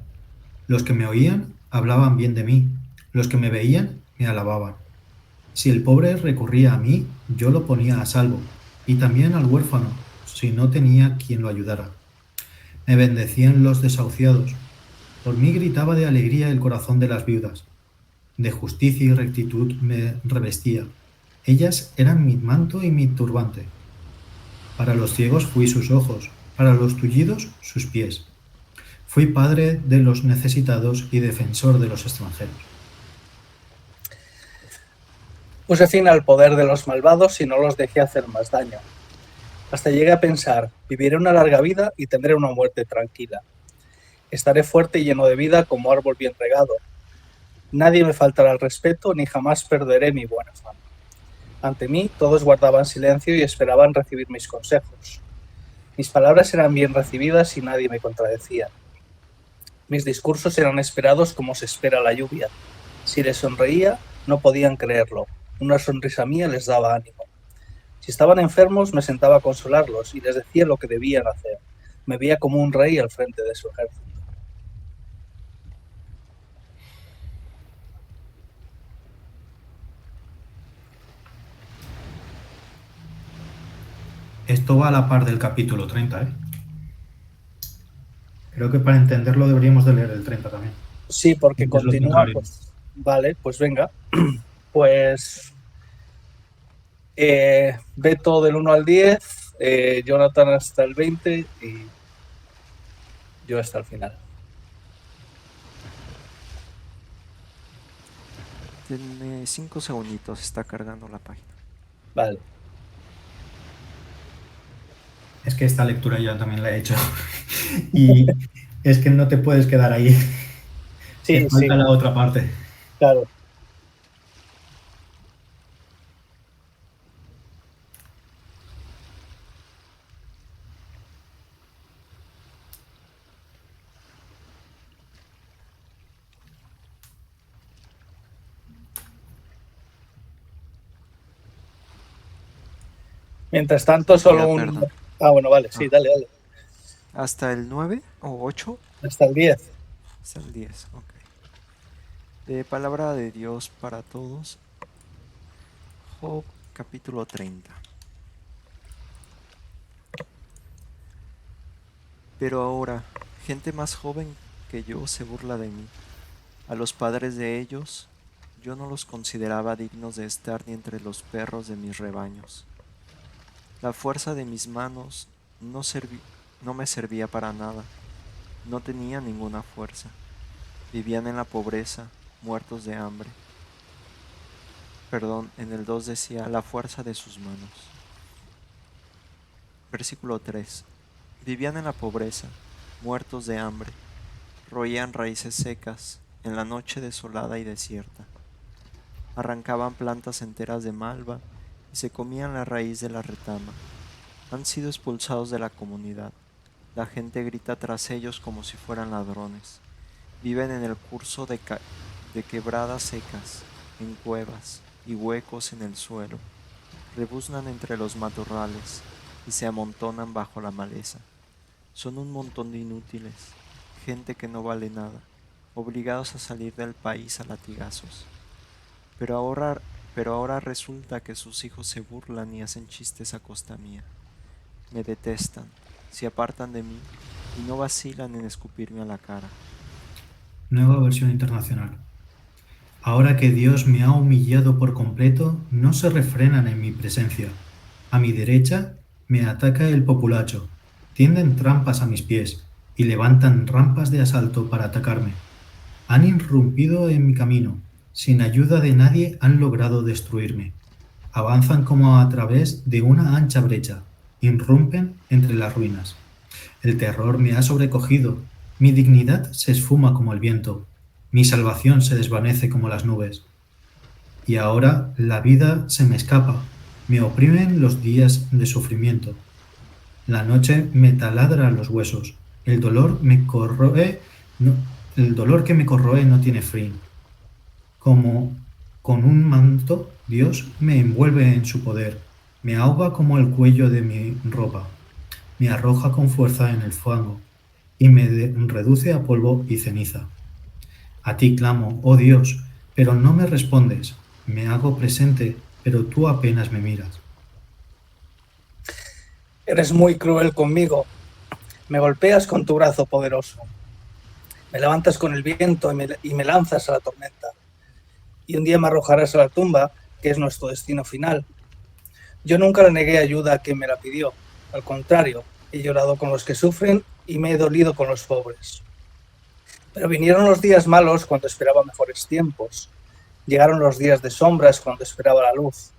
Los que me oían hablaban bien de mí. Los que me veían me alababan. Si el pobre recurría a mí, yo lo ponía a salvo, y también al huérfano, si no tenía quien lo ayudara. Me bendecían los desahuciados. Por mí gritaba de alegría el corazón de las viudas. De justicia y rectitud me revestía. Ellas eran mi manto y mi turbante. Para los ciegos fui sus ojos, para los tullidos sus pies. Fui padre de los necesitados y defensor de los extranjeros. Puse fin al poder de los malvados y no los dejé hacer más daño. Hasta llegué a pensar, viviré una larga vida y tendré una muerte tranquila. Estaré fuerte y lleno de vida como árbol bien regado. Nadie me faltará el respeto ni jamás perderé mi buena fama. Ante mí todos guardaban silencio y esperaban recibir mis consejos. Mis palabras eran bien recibidas y nadie me contradecía. Mis discursos eran esperados como se espera la lluvia. Si les sonreía, no podían creerlo. Una sonrisa mía les daba ánimo. Si estaban enfermos, me sentaba a consolarlos y les decía lo que debían hacer. Me veía como un rey al frente de su ejército. Esto va a la par del capítulo 30, ¿eh? Creo que para entenderlo deberíamos de leer el 30 también. Sí, porque Es lo continúa, contrario. pues vale, pues venga. Pues Beto del 1 al 10, Jonathan hasta el 20 y yo hasta el final. Denme 5 segunditos, está cargando la página. Vale. Es que esta lectura yo también la he hecho. Y es que no te puedes quedar ahí. Te Sí, falta sí, la otra parte. claro. Mientras tanto, solo Ya, un... perdón. Ah, bueno, vale, sí, Ah, dale, dale. ¿hasta el 9 o 8? Hasta el 10. Hasta el 10, ok. De palabra de Dios para todos. Job, capítulo 30. Pero ahora, gente más joven que yo se burla de mí. A los padres de ellos, yo no los consideraba dignos de estar ni entre los perros de mis rebaños. La fuerza de mis manos no me servía para nada. No tenía ninguna fuerza. Vivían en la pobreza, muertos de hambre. Perdón, en el 2 decía la fuerza de sus manos. Versículo 3. Vivían en la pobreza, muertos de hambre. Roían raíces secas en la noche desolada y desierta. Arrancaban plantas enteras de malva y se comían la raíz de la retama. Han sido expulsados de la comunidad. La gente grita tras ellos como si fueran ladrones. Viven en el curso de quebradas secas, en cuevas y huecos en el suelo. Rebuznan entre los matorrales y se amontonan bajo la maleza. Son un montón de inútiles, gente que no vale nada, obligados a salir del país a latigazos. Pero ahora resulta que sus hijos se burlan y hacen chistes a costa mía. Me detestan, se apartan de mí y no vacilan en escupirme a la cara. Nueva versión internacional. Ahora que Dios me ha humillado por completo, no se refrenan en mi presencia. A mi derecha me ataca el populacho. Tienden trampas a mis pies y levantan rampas de asalto para atacarme. Han irrumpido en mi camino. Sin ayuda de nadie han logrado destruirme. Avanzan como a través de una ancha brecha. Irrumpen entre las ruinas. El terror me ha sobrecogido. Mi dignidad se esfuma como el viento. Mi salvación se desvanece como las nubes. Y ahora la vida se me escapa. Me oprimen los días de sufrimiento. La noche me taladra los huesos. El dolor me corroe, no, el dolor que me corroe no tiene fin. Como con un manto, Dios me envuelve en su poder. Me ahoga como el cuello de mi ropa. Me arroja con fuerza en el fango y me reduce a polvo y ceniza. A ti clamo, oh Dios, pero no me respondes. Me hago presente, pero tú apenas me miras. Eres muy cruel conmigo. Me golpeas con tu brazo poderoso. Me levantas con el viento y me lanzas a la tormenta. Y un día me arrojarás a la tumba, que es nuestro destino final. Yo nunca le negué ayuda a quien me la pidió. Al contrario, he llorado con los que sufren y me he dolido con los pobres. Pero vinieron los días malos cuando esperaba mejores tiempos. Llegaron los días de sombras cuando esperaba la luz.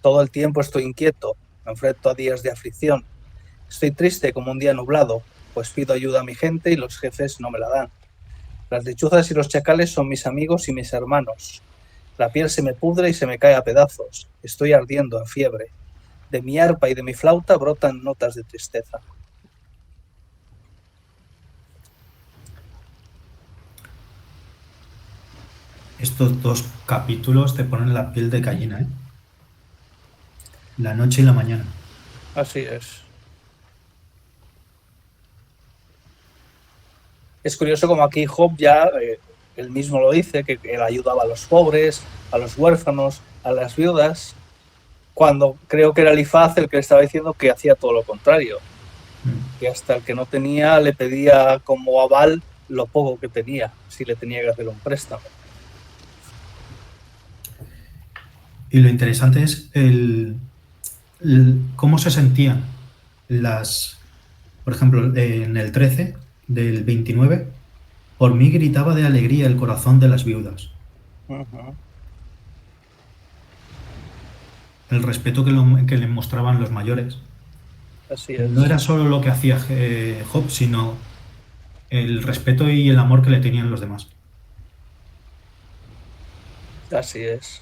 Todo el tiempo estoy inquieto, me enfrento a días de aflicción. Estoy triste como un día nublado, pues pido ayuda a mi gente y los jefes no me la dan. Las lechuzas y los chacales son mis amigos y mis hermanos. La piel se me pudre y se me cae a pedazos. Estoy ardiendo en fiebre. De mi arpa y de mi flauta brotan notas de tristeza. Estos dos capítulos te ponen la piel de gallina, ¿eh? La noche y la mañana. Así es. Es curioso como aquí Job ya, él mismo lo dice, que él ayudaba a los pobres, a los huérfanos, a las viudas, cuando creo que era Elifaz el que le estaba diciendo que hacía todo lo contrario, que hasta el que no tenía le pedía como aval lo poco que tenía, si le tenía que hacer un préstamo. Y lo interesante es cómo se sentían las, por ejemplo, en el 13, del 29, por mí gritaba de alegría el corazón de las viudas. Ujú. El respeto que le mostraban los mayores. Así No era es. solo lo que hacía Job, sino el respeto y el amor que le tenían los demás. Así es.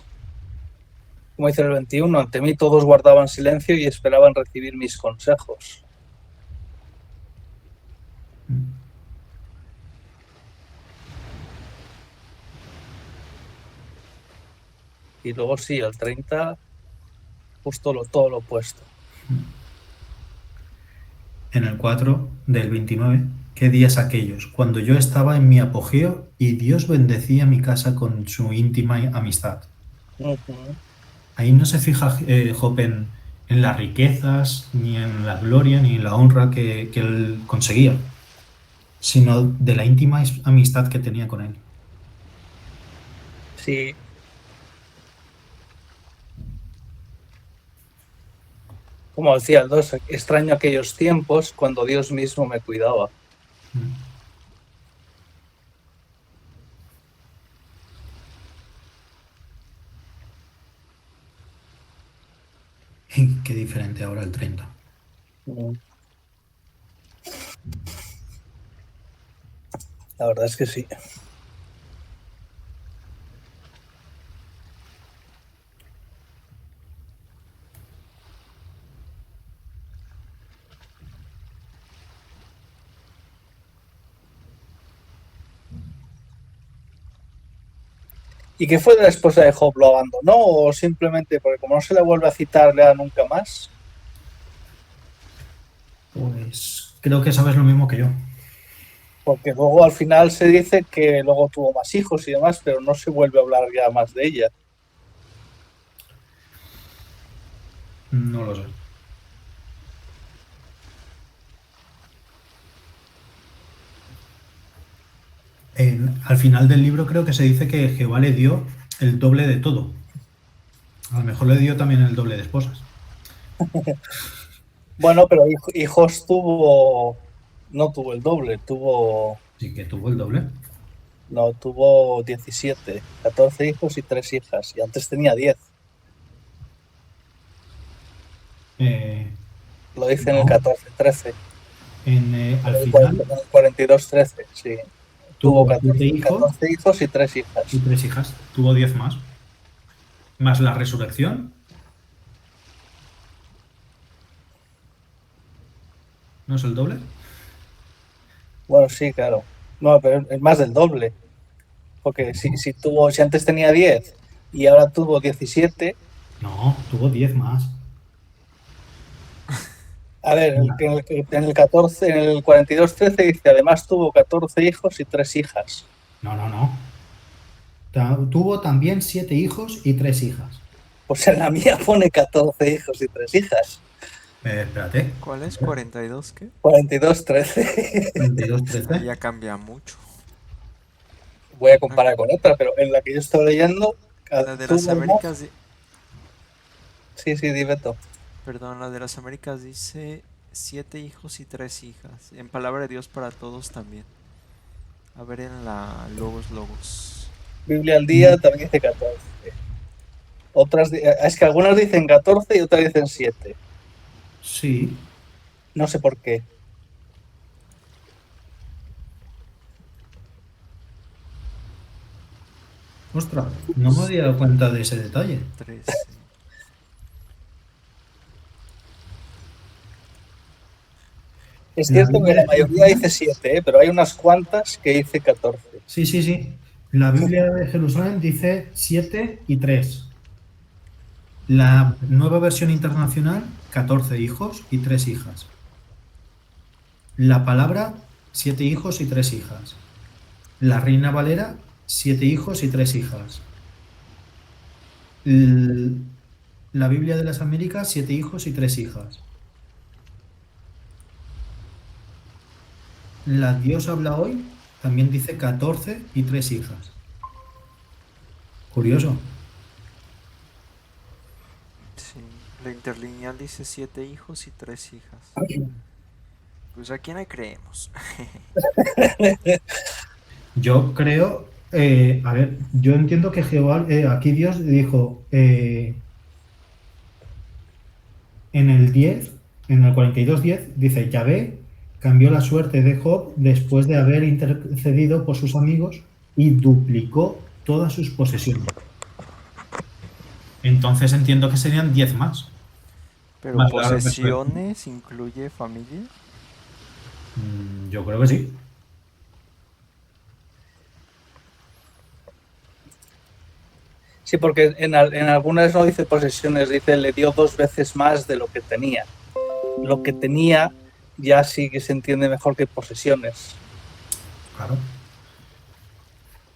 Como dice el 21, ante mí todos guardaban silencio y esperaban recibir mis consejos. Y luego sí, el 30, justo todo lo opuesto. En el 4 del 29, ¿qué días aquellos? Cuando yo estaba en mi apogeo y Dios bendecía mi casa con su íntima amistad. Ujú. Ahí no se fija Job en las riquezas, ni en la gloria, ni en la honra que él conseguía, sino de la íntima amistad que tenía con él. Sí, como decía el 2, extraño aquellos tiempos cuando Dios mismo me cuidaba. Qué diferente ahora el 30. Mm. La verdad es que sí. ¿Y qué fue de la esposa de Job? ¿Lo abandonó o simplemente porque como no se le vuelve a citar, le da nunca más? Pues creo que sabes lo mismo que yo. Porque luego al final se dice que luego tuvo más hijos y demás, pero no se vuelve a hablar ya más de ella. No lo sé. Al final del libro creo que se dice que Jehová le dio el doble de todo. A lo mejor le dio también el doble de esposas. Bueno, pero hijos tuvo, no tuvo el doble, Sí que tuvo el doble. no, tuvo 17, 14 hijos y 3 hijas, y antes tenía 10. Eh, Lo dice en el no, 14, 13, al en final el 42, 13, sí. Tuvo tuvo 7 hijos 14 hijos y 3 y hijas. 3 hijas. Tuvo 10 más. Más la resurrección, ¿no es el doble? Bueno, sí, claro. No, pero es más del doble. Porque si antes tenía 10 y ahora tuvo 17, No, tuvo 10 más. a ver, en el 14, en el 42, 13 dice, además tuvo 14 hijos y 3 hijas. No, no, no. Tuvo también 7 hijos y 3 hijas. Pues en la mía pone 14 hijos y 3 hijas. Espérate. ¿Cuál es? ¿42 qué? 42, 13. 22, Ahí 13. ya cambia mucho. Voy a Ah, comparar con otra, pero en la que yo estoy leyendo, La de las tuvo más. Américas, Sí, sí, di Beto. perdón, la de las Américas dice 7 hijos y 3 hijas. En Palabra de Dios para Todos también. A ver en la Logos. Biblia al día también dice 14. Es que algunas dicen 14 y otras dicen 7. Sí. No sé por qué. Ostras, no me había dado cuenta de ese detalle. 13. Es La cierto que Biblia la de mayoría dice Jerusalén. 7, pero hay unas cuantas que dice 14. Sí, sí, sí. La Biblia de Jerusalén dice 7 y 3. La nueva versión internacional, 14 hijos y 3 hijas. La palabra, 7 hijos y 3 hijas. La Reina Valera, 7 hijos y 3 hijas. L- La Biblia de las Américas, 7 hijos y 3 hijas. La Dios habla hoy también dice 14 y 3 hijas. Curioso. Sí. La interlineal dice 7 hijos y 3 hijas. Pues ¿a quién le creemos? Yo creo, a ver, yo entiendo que Jehová, aquí Dios dijo en el 10, en el 42:10, dice, Yahvé cambió la suerte de Job después de haber intercedido por sus amigos y duplicó todas sus posesiones. Entonces entiendo que serían 10 más. Pero Más la resurrección. posesiones incluye familia. Yo creo que sí. Sí, porque en algunas no dice posesiones, dice le dio 2 veces más de lo que tenía. Lo que tenía ya sí que se entiende mejor que posesiones. Claro.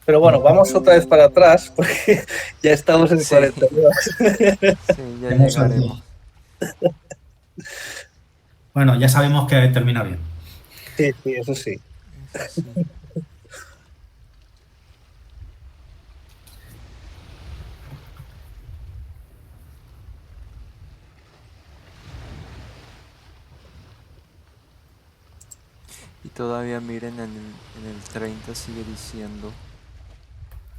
Pero bueno, vamos otra vez para atrás porque ya estamos en Sí, 42. sí, ya Hemos llegaremos. Bueno, ya sabemos que termina bien. Sí, sí, eso sí. Eso sí. Y todavía miren en el 30 sigue diciendo,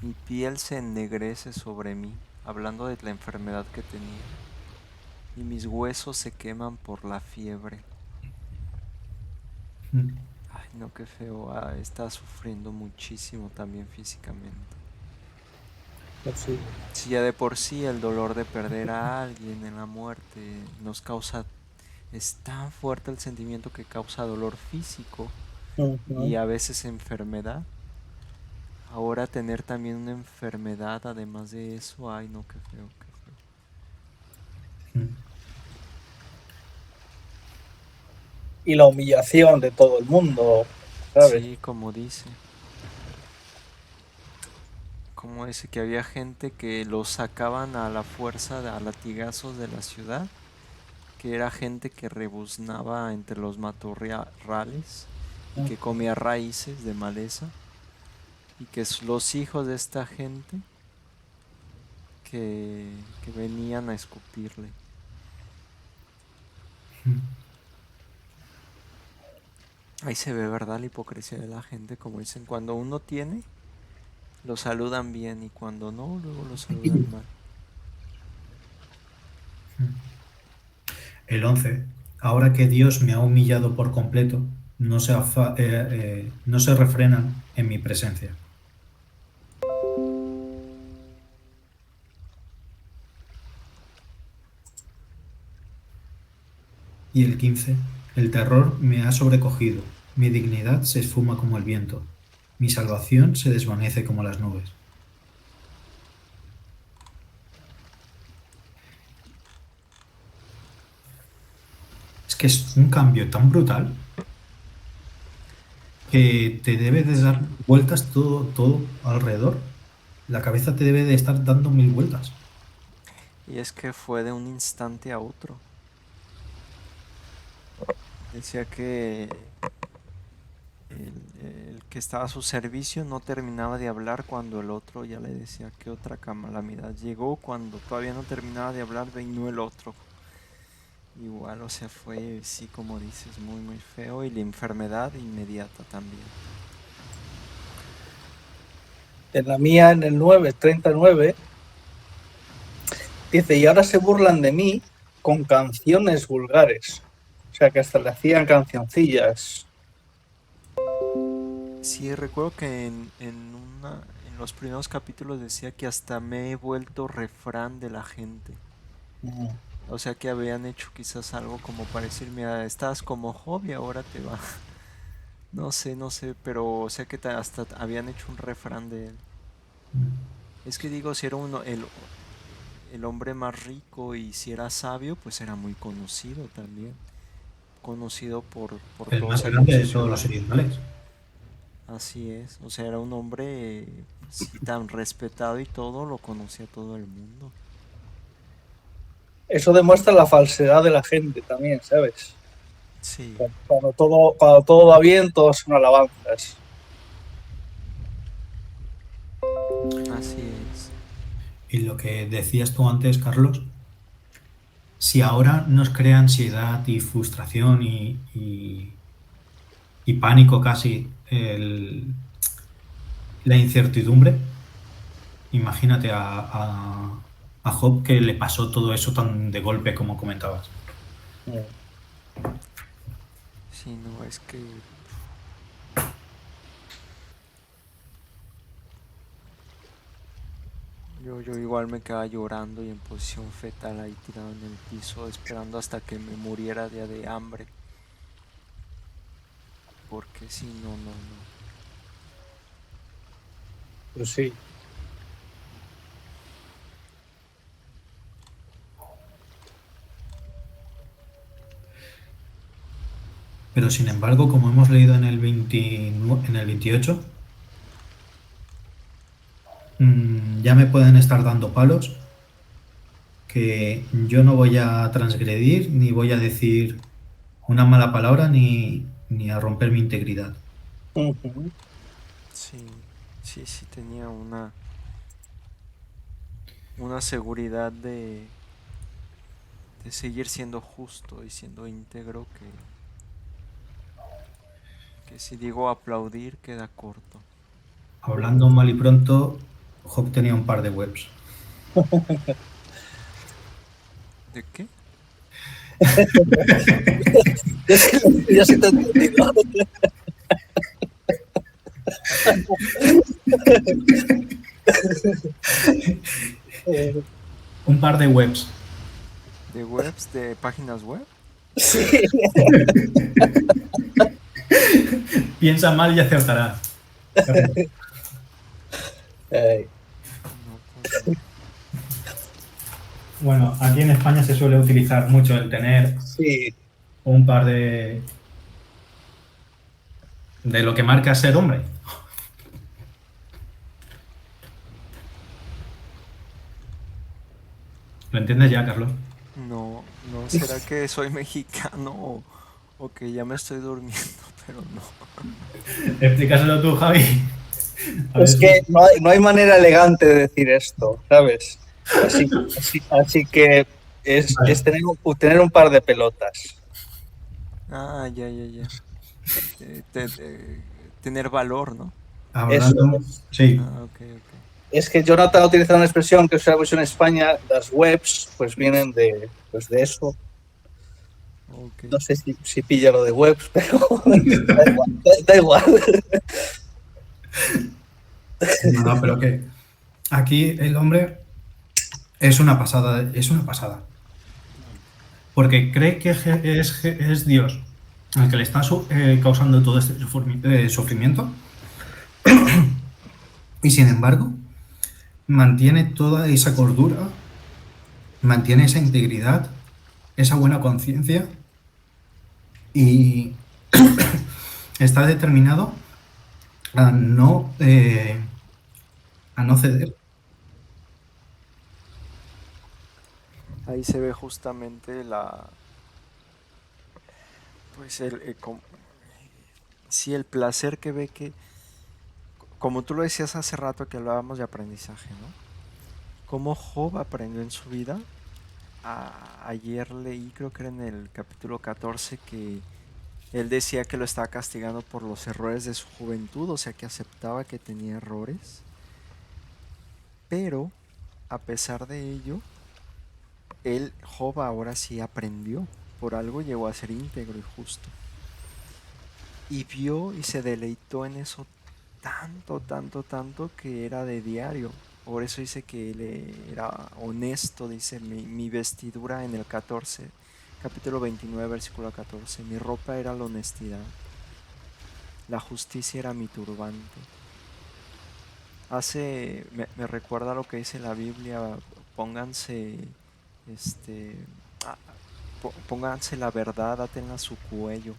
mi piel se ennegrece sobre mí, hablando de la enfermedad que tenía, y mis huesos se queman por la fiebre. Ay, no, qué feo. Está sufriendo muchísimo también físicamente. Sí. Si ya de por sí el dolor de perder a alguien en la muerte nos causa, es tan fuerte el sentimiento que causa dolor físico y a veces enfermedad. Ahora tener también una enfermedad además de eso, ay no, qué feo, qué feo. Y la humillación de todo el mundo, ¿sabes? Sí, como dice. Como dice que había gente que los sacaban a la fuerza, a latigazos de la ciudad, que era gente que rebuznaba entre los matorrales y que comía raíces de maleza, y que los hijos de esta gente que venían a escupirle. Ahí se ve, ¿verdad? La hipocresía de la gente, como dicen, cuando uno tiene, lo saludan bien, y cuando no, luego lo saludan mal. El 11. Ahora que Dios me ha humillado por completo, no se refrenan en mi presencia. Y el 15. El terror me ha sobrecogido, mi dignidad se esfuma como el viento, mi salvación se desvanece como las nubes. Es que es un cambio tan brutal que te debe de dar vueltas todo alrededor. La cabeza te debe de estar dando 1000 vueltas. Y es que fue de un instante a otro. Decía que el que estaba a su servicio no terminaba de hablar cuando el otro ya le decía que otra calamidad llegó. Cuando todavía no terminaba de hablar, vino el otro. Igual, o sea, fue, sí, como dices, muy, muy feo. Y la enfermedad inmediata también. En la mía, en el 39, dice, y ahora se burlan de mí con canciones vulgares. O sea, que hasta le hacían cancioncillas. Sí, recuerdo que en los primeros capítulos decía que hasta me he vuelto refrán de la gente. O sea que habían hecho quizás algo como para decir, mira, estabas como hobby, ahora te va. No sé, pero o sea que hasta habían hecho un refrán de él. Es que digo, si era el hombre más rico y si era sabio, pues era muy conocido también. Conocido por El todos más allí en grande su de todos los ciudad. orientales. Así es, o sea, era un hombre sí, tan respetado y todo, lo conocía todo el mundo. Eso demuestra la falsedad de la gente también, ¿sabes? Sí. Cuando todo va bien, todos son alabanzas. Así es. Y lo que decías tú antes, Carlos, si ahora nos crea ansiedad y frustración y y pánico casi la incertidumbre. Imagínate a Job que le pasó todo eso tan de golpe como comentabas. Sí, no, es que yo igual me quedaba llorando y en posición fetal ahí tirado en el piso, esperando hasta que me muriera de hambre. Porque si no, no, no. Pues sí. Pero sin embargo, como hemos leído en el 28, ya me pueden estar dando palos que yo no voy a transgredir, ni voy a decir una mala palabra, ni a romper mi integridad. Ujú. Sí, sí tenía una seguridad de seguir siendo justo y siendo íntegro que si digo aplaudir queda corto. Hablando mal y pronto, Job tenía un par de webs. ¿De qué? Ya se te ha entendido. Un par de webs. ¿De webs? ¿De páginas web? Sí. Piensa mal y acertarás. Ay, No, pues no. Bueno, aquí en España se suele utilizar mucho el tener sí. un par de lo que marca ser hombre. ¿Lo entiendes ya, Carlos? No, no, ¿será que soy mexicano o que ya me estoy durmiendo? Pero no. Explícaselo tú, Javi. A ver Es que no hay manera elegante de decir esto, ¿sabes? Así que es Vale. tener un par de pelotas. Ah, ya. Tener valor, ¿no? Eso Hablando, es. sí, Ah, ok. Es que Jonathan ha utilizado una expresión que usamos en España, las webs, pues vienen de eso. Ok. No sé si pilla lo de webs, pero da igual. Da igual. no, pero que aquí el hombre es una pasada, es una pasada. Porque cree que es Dios el que le está causando todo este sufrimiento y sin embargo mantiene toda esa cordura, mantiene esa integridad, esa buena conciencia y está determinado a no ceder. Ahí se ve justamente pues sí, el placer que ve que, como tú lo decías hace rato que hablábamos de aprendizaje, ¿no? Cómo Job aprendió en su vida. Ayer leí, creo que era en el capítulo 14, que él decía que lo estaba castigando por los errores de su juventud, o sea que aceptaba que tenía errores, pero a pesar de ello, Job ahora sí aprendió, por algo llegó a ser íntegro y justo. Y vio y se deleitó en eso tanto que era de diario. Por eso dice que él era honesto, dice mi vestidura en el 14, capítulo 29, versículo 14. Mi ropa era la honestidad, la justicia era mi turbante. Me recuerda lo que dice la Biblia, pónganse, este, ah, pónganse la verdad, átenla a su cuello.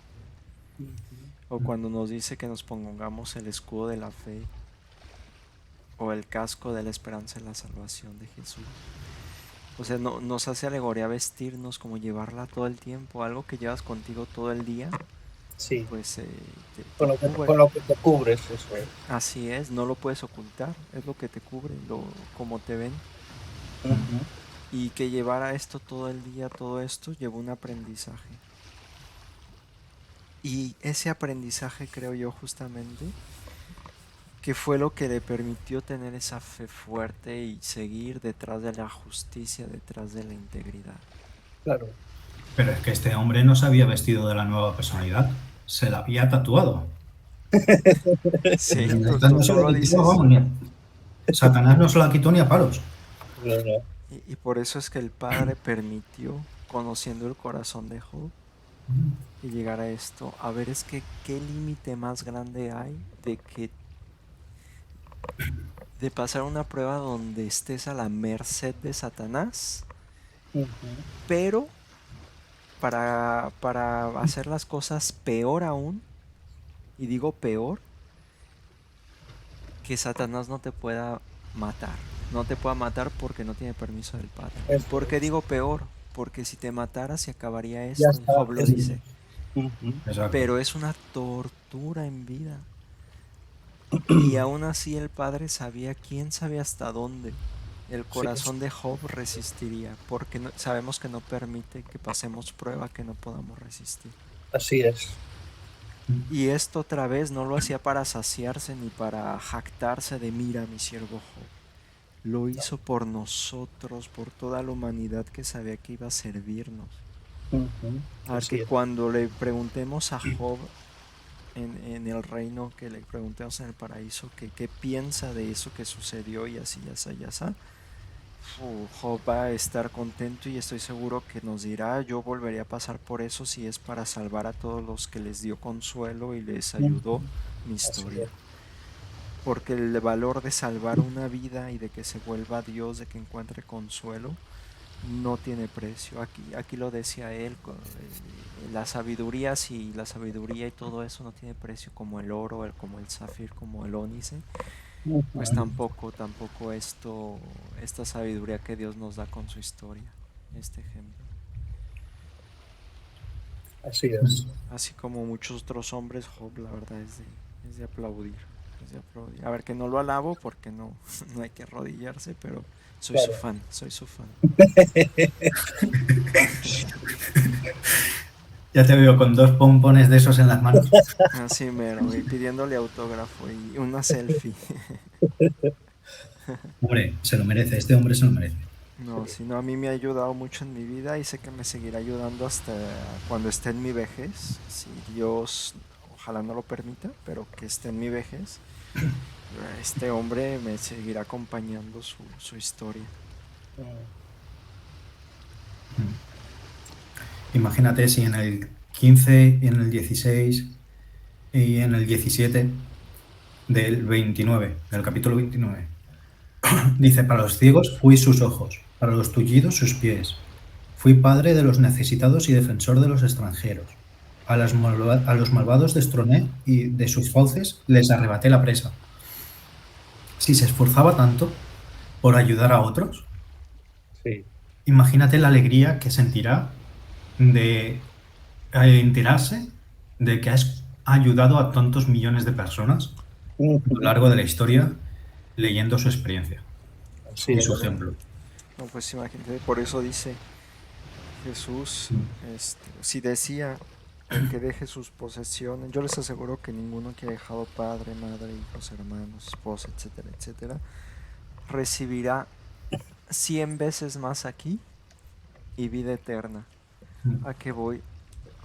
O cuando nos dice que nos pongamos el escudo de la fe o el casco de la esperanza de la salvación de Jesús. O sea, nos hace alegoría vestirnos como llevarla todo el tiempo, algo que llevas contigo todo el día, Sí, pues te con cubre. lo que te cubres, eso es. Así es, no lo puedes ocultar, es lo que te cubre, como te ven. Ujú. Y que llevara esto todo el día, todo esto, llevó un aprendizaje. Y ese aprendizaje, creo yo, justamente, que fue lo que le permitió tener esa fe fuerte y seguir detrás de la justicia, detrás de la integridad. Claro. Pero es que este hombre no se había vestido de la nueva personalidad, se la había tatuado. Sí, Esta no se tú la lo quitó, dices. vamos, Satanás no se la quitó ni a palos. No, no. Y por eso es que el Padre permitió, conociendo el corazón de Job, y llegar a esto. A ver, es que qué límite más grande hay de pasar una prueba donde estés a la merced de Satanás, Ujú. pero para hacer las cosas peor aún, y digo peor, que Satanás no te pueda matar. No te pueda matar porque no tiene permiso del Padre. ¿Y Eso por qué es. digo peor? Porque si te matara se acabaría Ya esto, y está. Job lo dice. Ujú. Exacto. Pero es una tortura en vida. Y aún así el Padre sabía, quién sabe hasta dónde el Sí, corazón de Job resistiría, porque sabemos que no permite que pasemos prueba que no podamos resistir. así es. Y esto otra vez no lo hacía para saciarse ni para jactarse de mira mi siervo Job. Lo hizo por nosotros, por toda la humanidad que sabía que iba a servirnos. Ujú. A ver, Así que es. cuando le preguntemos a Job en el reino, que le preguntemos en el paraíso, que qué piensa de eso que sucedió y así, ya está, ya está. Job va a estar contento y estoy seguro que nos dirá, yo volvería a pasar por eso si es para salvar a todos los que les dio consuelo y les ayudó Ujú. mi Así historia. es. Porque el valor de salvar una vida y de que se vuelva Dios, de que encuentre consuelo, no tiene precio. Aquí lo decía él, la sabiduría, sí, la sabiduría y todo eso no tiene precio como el oro, como el zafir, como el ónice. Pues Ujú. tampoco esta sabiduría que Dios nos da con su historia, este ejemplo. Así es. Así como muchos otros hombres, Job, la verdad es de aplaudir, es de aplaudir. A ver, que no lo alabo porque no, no hay que arrodillarse, pero soy su Claro. fan, soy su fan. Ya te veo con dos pompones de esos en las manos. Así mero, y pidiéndole autógrafo y una selfie. Hombre, se lo merece, este hombre se lo merece. No, sino a mí me ha ayudado mucho en mi vida y sé que me seguirá ayudando hasta cuando esté en mi vejez. Si Dios, ojalá no lo permita, pero que esté en mi vejez, este hombre me seguirá acompañando su historia. Imagínate si en el 15, en el 16 y en el 17 del 29, del capítulo 29, dice, para los ciegos fui sus ojos, para los tullidos sus pies. Fui padre de los necesitados y defensor de los extranjeros. A los malvados destroné y de sus fauces les arrebaté la presa. Si se esforzaba tanto por ayudar a otros, Sí. imagínate la alegría que sentirá de enterarse de que has ayudado a tantos millones de personas a lo Ujú. largo de la historia leyendo su experiencia Así y es. su ejemplo. No, pues imagínate, por eso dice Jesús, si decía el que deje sus posesiones, yo les aseguro que ninguno que ha dejado padre, madre, hijos, hermanos, esposa, etcétera, etcétera, recibirá 100 veces más aquí y vida eterna. ¿A qué voy?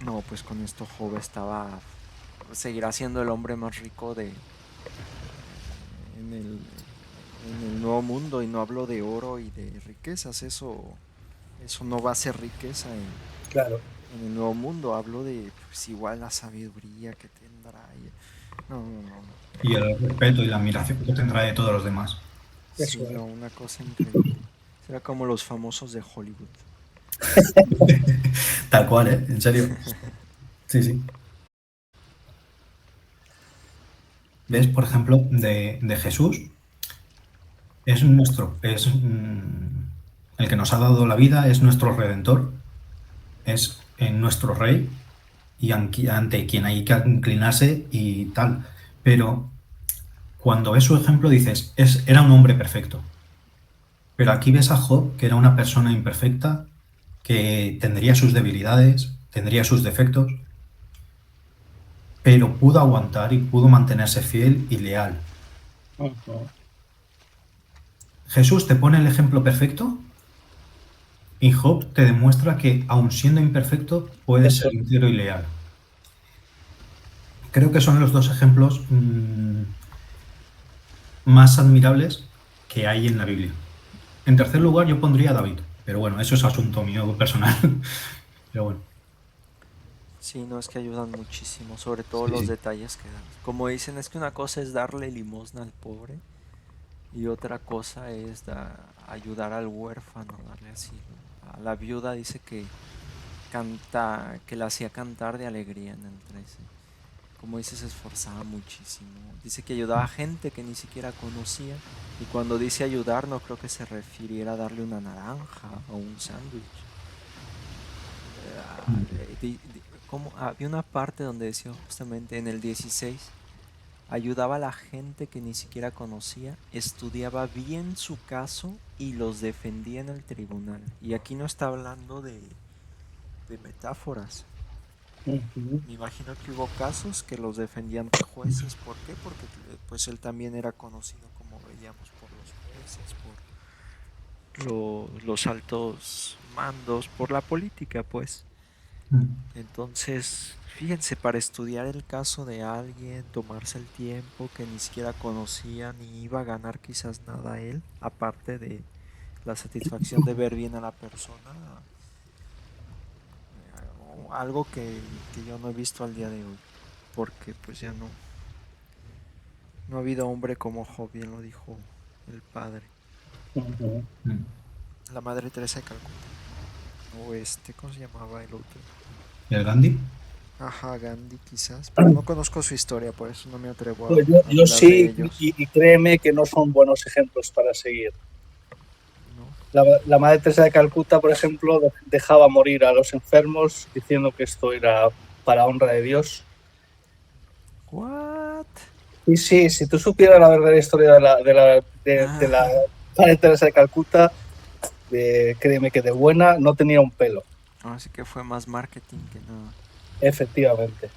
No, pues con esto Job seguirá siendo el hombre más rico en el nuevo mundo, y no hablo de oro y de riquezas, eso no va a ser riqueza Claro. en el nuevo mundo, hablo de pues igual la sabiduría que tendrá. No, no, no, no. Y el respeto y la admiración que tendrá de todos los demás. Sí, Eso es. no, una cosa increíble. Será como los famosos de Hollywood. Tal cual, ¿eh? En serio. Sí, sí. ¿Ves, por ejemplo, de Jesús? Es nuestro, es el que nos ha dado la vida, es nuestro redentor, es nuestro rey y ante quien hay que inclinarse y tal. Pero cuando ves su ejemplo dices, era un hombre perfecto. Pero aquí ves a Job, que era una persona imperfecta, que tendría sus debilidades, tendría sus defectos, pero pudo aguantar y pudo mantenerse fiel y leal. Ujú. Jesús te pone el ejemplo perfecto y Job te demuestra que, aun siendo imperfecto, puedes Eso. ser íntegro y leal. Creo que son los dos ejemplos más admirables que hay en la Biblia. En tercer lugar, yo pondría a David, pero bueno, eso es asunto mío personal. Pero bueno, Sí, no, es que ayudan muchísimo, sobre todo sí, los sí. detalles que dan. Como dicen, es que una cosa es darle limosna al pobre y otra cosa es ayudar al huérfano, darle asilo. A la viuda dice que que la hacía cantar de alegría en el 13. Como dice, se esforzaba muchísimo. Dice que ayudaba a gente que ni siquiera conocía. Y cuando dice ayudar, no creo que se refiriera a darle una naranja o un sándwich. Había una parte donde decía justamente en el 16, ayudaba a la gente que ni siquiera conocía, estudiaba bien su caso y los defendía en el tribunal. Y aquí no está hablando de metáforas. Ujú. Me imagino que hubo casos que los defendían ante jueces. ¿Por qué? Porque pues él también era conocido, como veíamos, por los jueces, por los altos mandos, por la política, pues. Entonces, fíjense, para estudiar el caso de alguien, tomarse el tiempo que ni siquiera conocía ni iba a ganar quizás nada él, aparte de la satisfacción de ver bien a la persona, algo que yo no he visto al día de hoy, porque pues ya no ha habido hombre como Job, bien lo dijo el padre. Ujú. La madre Teresa de Calcuta, o ¿cómo se llamaba el otro? ¿El Gandhi? Ajá, Gandhi quizás, pero no conozco su historia, por eso no me atrevo Pues a yo hablar de sí, ellos, y créeme que no son buenos ejemplos para seguir. ¿no? La Madre Teresa de Calcuta, por ejemplo, dejaba morir a los enfermos diciendo que esto era para honra de Dios. What? Y sí, si tú supieras la verdadera historia de la Madre Teresa de Calcuta, créeme que de buena no tenía un pelo, Así que fue más marketing que nada. efectivamente.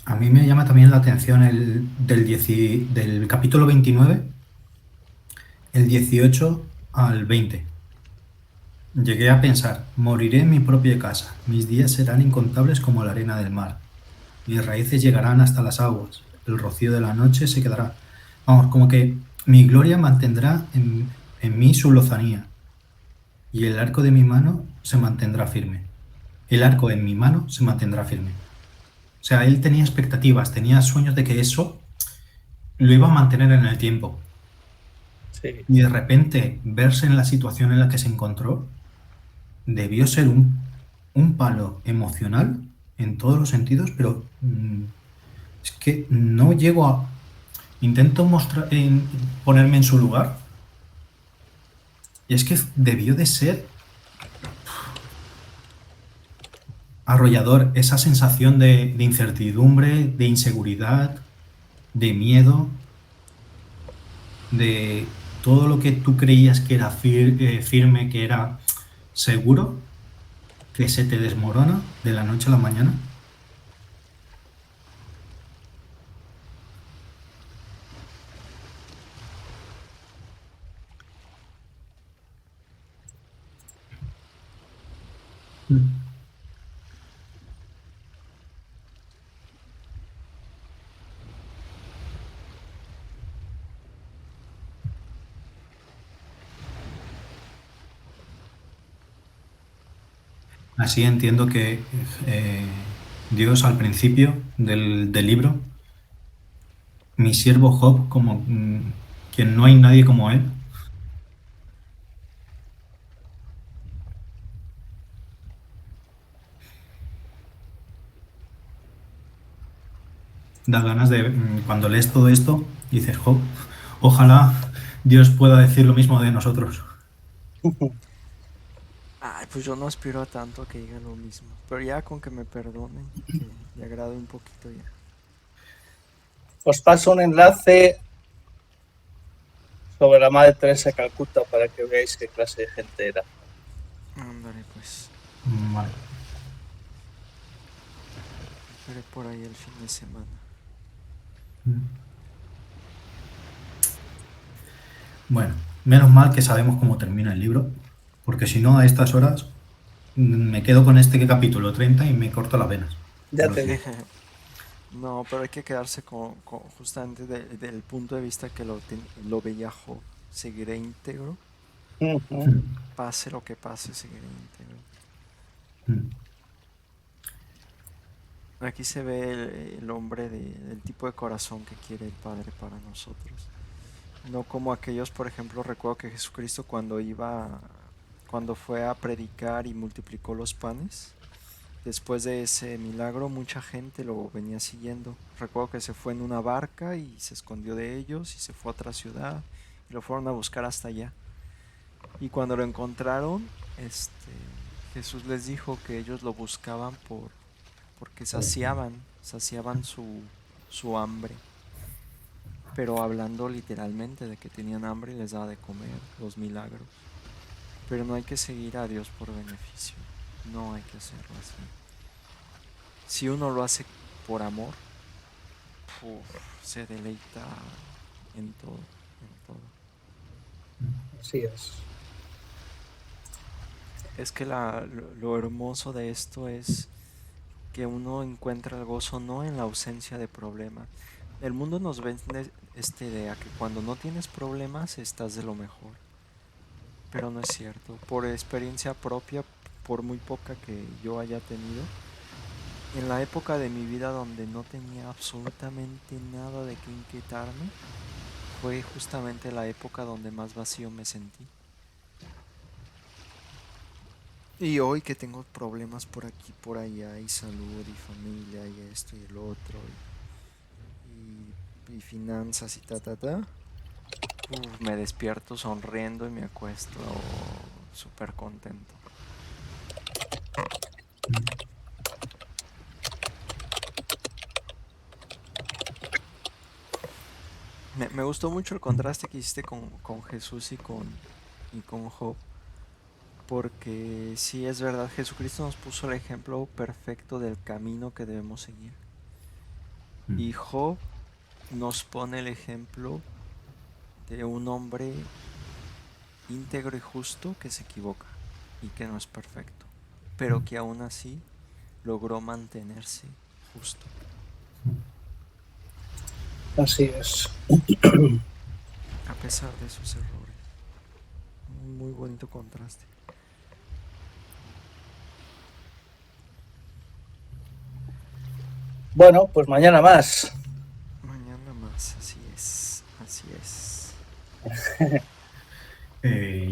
A mí me llama también la atención del capítulo 29, el 18 al 20. Llegué a pensar, moriré en mi propia casa, mis días serán incontables como la arena del mar, mis raíces llegarán hasta las aguas, el rocío de la noche se quedará. Vamos, como que mi gloria mantendrá en mí su lozanía, y el arco de mi mano se mantendrá firme. El arco en mi mano se mantendrá firme. O sea, él tenía expectativas, tenía sueños de que eso lo iba a mantener en el tiempo. Sí. Y de repente verse en la situación en la que se encontró debió ser un palo emocional en todos los sentidos, pero es que no llego a... Intento ponerme en su lugar y es que debió de ser arrollador esa sensación de incertidumbre, de inseguridad, de miedo, de todo lo que tú creías que era firme, que era seguro, que se te desmorona de la noche a la mañana. Así entiendo que Dios al principio del libro, mi siervo Job, como quien no hay nadie como él, da ganas de, cuando lees todo esto, dices, Job, ojalá Dios pueda decir lo mismo de nosotros. Ay, pues yo no aspiro a tanto a que digan lo mismo. Pero ya con que me perdonen, que le agrade un poquito ya. Os paso un enlace sobre la Madre Teresa de Calcuta para que veáis qué clase de gente era. Ándale, pues. Vale. Veré por ahí el fin de semana. Bueno, menos mal que sabemos cómo termina el libro, porque si no, a estas horas me quedo con este capítulo 30 y me corto las venas. Ya te digo. No, pero hay que quedarse con justamente del punto de vista que lo veía Job. Seguiré íntegro, Ujú. pase lo que pase, seguiré íntegro. Aquí se ve el hombre el tipo de corazón que quiere el Padre para nosotros. No como aquellos, por ejemplo, recuerdo que Jesucristo cuando fue a predicar y multiplicó los panes, después de ese milagro mucha gente lo venía siguiendo. Recuerdo que se fue en una barca y se escondió de ellos y se fue a otra ciudad y lo fueron a buscar hasta allá. Y cuando lo encontraron, Jesús les dijo que ellos lo buscaban porque saciaban su hambre. Pero hablando literalmente de que tenían hambre y les daba de comer, los milagros. Pero no hay que seguir a Dios por beneficio. No hay que hacerlo así. Si uno lo hace por amor, se deleita en todo, en todo. Así es. Es que lo hermoso de esto es que uno encuentra el gozo no en la ausencia de problemas. El mundo nos vende esta idea que cuando no tienes problemas estás de lo mejor. Pero no es cierto. Por experiencia propia, por muy poca que yo haya tenido, en la época de mi vida donde no tenía absolutamente nada de qué inquietarme, fue justamente la época donde más vacío me sentí. Y hoy que tengo problemas por aquí, por allá, y salud, y familia, y esto y el otro, y finanzas y me despierto sonriendo y me acuesto súper contento. Me gustó mucho el contraste que hiciste con Jesús y con Job, porque sí es verdad, Jesucristo nos puso el ejemplo perfecto del camino que debemos seguir. Y Job nos pone el ejemplo de un hombre íntegro y justo que se equivoca y que no es perfecto, pero que aún así logró mantenerse justo. Así es. A pesar de sus errores. Un muy bonito contraste. Bueno, pues mañana más. Mañana más, así es, así es.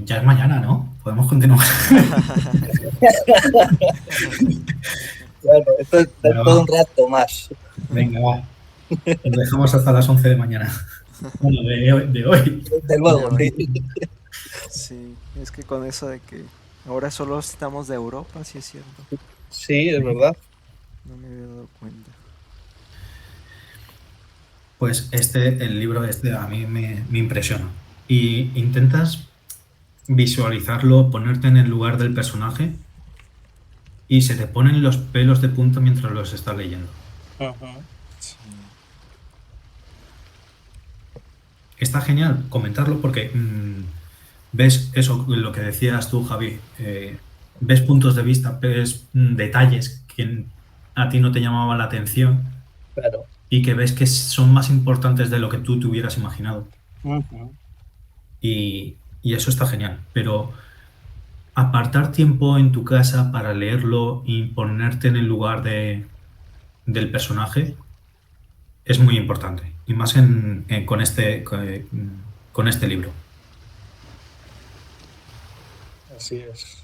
Ya es mañana, ¿no? Podemos continuar. Claro, esto es Venga, todo va. un rato más. Venga, va. Nos dejamos hasta las 11 de mañana. Bueno, de hoy. Desde De luego, hoy. sí. Sí, es que con eso de que ahora solo estamos de Europa, sí es cierto. Sí, es verdad. No me había dado cuenta. Pues el libro a mí me impresiona. Y intentas visualizarlo, ponerte en el lugar del personaje y se te ponen los pelos de punta mientras los estás leyendo. Ujú. Sí. Está genial comentarlo porque ves eso, lo que decías tú, Javi. Ves puntos de vista, ves detalles que a ti no te llamaban la atención Claro. y que ves que son más importantes de lo que tú te hubieras imaginado. Ujú. Y eso está genial. Pero apartar tiempo en tu casa para leerlo y ponerte en el lugar del personaje es muy importante. Y más con este libro. Así es.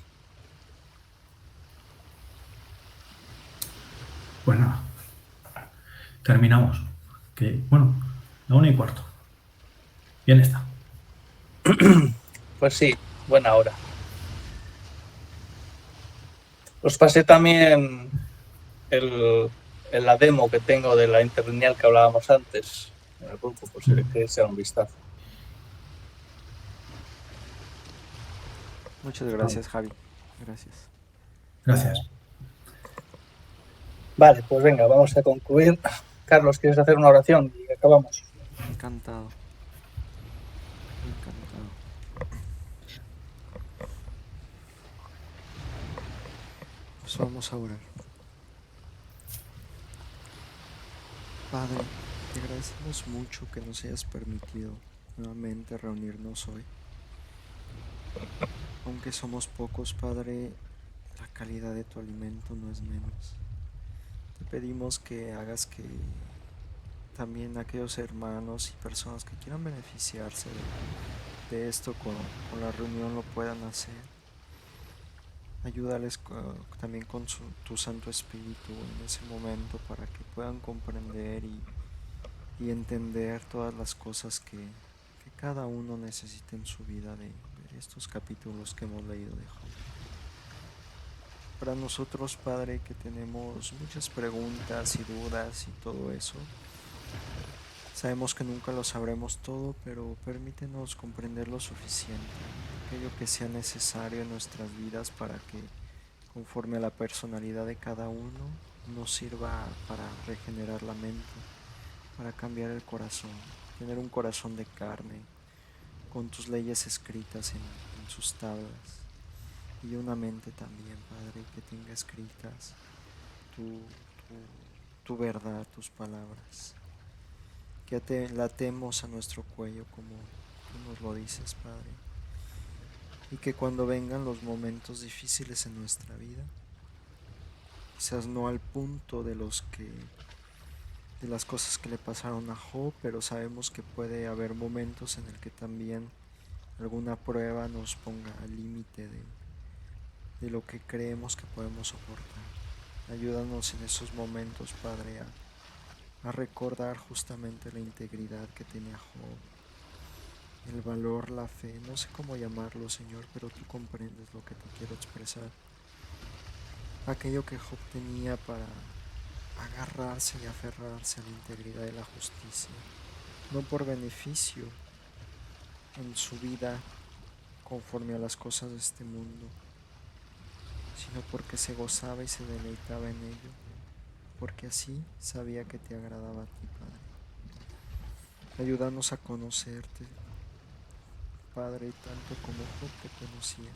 Pues nada, terminamos. Que, bueno, la 1:15. Bien está. Pues sí, buena hora. Os pasé también la demo que tengo de la interlineal que hablábamos antes en el grupo, por si le queréis echar un vistazo. Muchas gracias, Javi. Gracias. Gracias. Vale, pues venga, vamos a concluir. Carlos, ¿quieres hacer una oración? Y acabamos. Encantado. Encantado. Pues vamos a orar. Padre, te agradecemos mucho que nos hayas permitido nuevamente reunirnos hoy. Aunque somos pocos, Padre, la calidad de tu alimento no es menos. Te pedimos que hagas que también aquellos hermanos y personas que quieran beneficiarse de esto con la reunión lo puedan hacer. Ayúdales también con tu Santo Espíritu en ese momento para que puedan comprender y entender todas las cosas que cada uno necesita en su vida de estos capítulos que hemos leído de Job. Para nosotros, Padre, que tenemos muchas preguntas y dudas y todo eso, sabemos que nunca lo sabremos todo, pero permítenos comprender lo suficiente, aquello que sea necesario en nuestras vidas para que, conforme a la personalidad de cada uno, nos sirva para regenerar la mente, para cambiar el corazón, tener un corazón de carne, con tus leyes escritas en sus tablas, y una mente también, Padre, que tenga escritas tu verdad, tus palabras, que la atemos a nuestro cuello como tú nos lo dices, Padre, y que cuando vengan los momentos difíciles en nuestra vida, quizás no al punto de las cosas que le pasaron a Job, pero sabemos que puede haber momentos en el que también alguna prueba nos ponga al límite de lo que creemos que podemos soportar. Ayúdanos en esos momentos, Padre, a recordar justamente la integridad que tenía Job, el valor, la fe, no sé cómo llamarlo, Señor, pero tú comprendes lo que te quiero expresar. Aquello que Job tenía para agarrarse y aferrarse a la integridad y la justicia, no por beneficio en su vida conforme a las cosas de este mundo, sino porque se gozaba y se deleitaba en ello, porque así sabía que te agradaba a ti, Padre. Ayúdanos a conocerte, Padre, tanto como Job te conocía,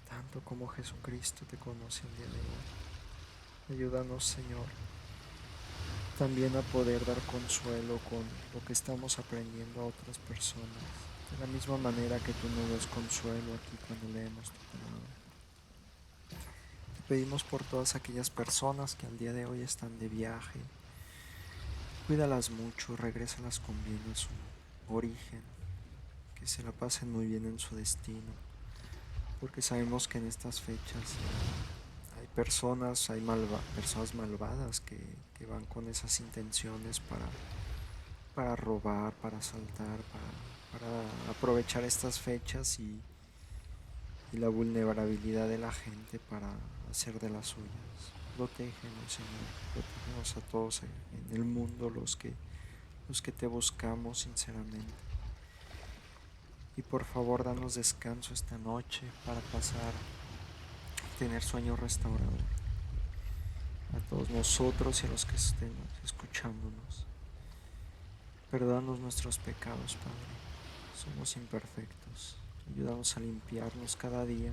tanto como Jesucristo te conoce el día de hoy. Ayúdanos, Señor, también a poder dar consuelo con lo que estamos aprendiendo a otras personas, de la misma manera que tú nos das consuelo aquí cuando leemos tu palabra. Te pedimos por todas aquellas personas que al día de hoy están de viaje. Cuídalas mucho, regrésalas con bien a su origen, que se la pasen muy bien en su destino, porque sabemos que en estas fechas hay personas, personas malvadas que van con esas intenciones para robar, para asaltar, para aprovechar estas fechas y la vulnerabilidad de la gente para hacer de las suyas. Protégenos, Señor, protégenos a todos en el mundo, los que te buscamos sinceramente. Y por favor, danos descanso esta noche para tener sueño restaurador. A todos nosotros y a los que estén escuchándonos. Perdónanos nuestros pecados, Padre. Somos imperfectos. Ayúdanos a limpiarnos cada día,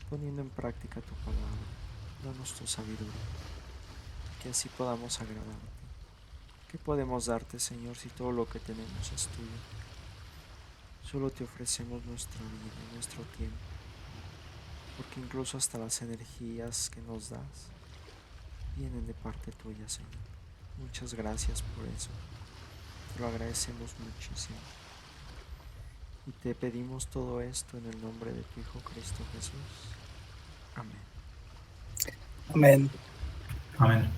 poniendo en práctica tu palabra. Danos tu sabiduría, que así podamos agradarte. ¿Qué podemos darte, Señor, si todo lo que tenemos es tuyo? Solo te ofrecemos nuestra vida, nuestro tiempo, porque incluso hasta las energías que nos das vienen de parte tuya, Señor. Muchas gracias por eso. Te lo agradecemos muchísimo. Y te pedimos todo esto en el nombre de tu Hijo Cristo Jesús. Amén. Amén. Amén.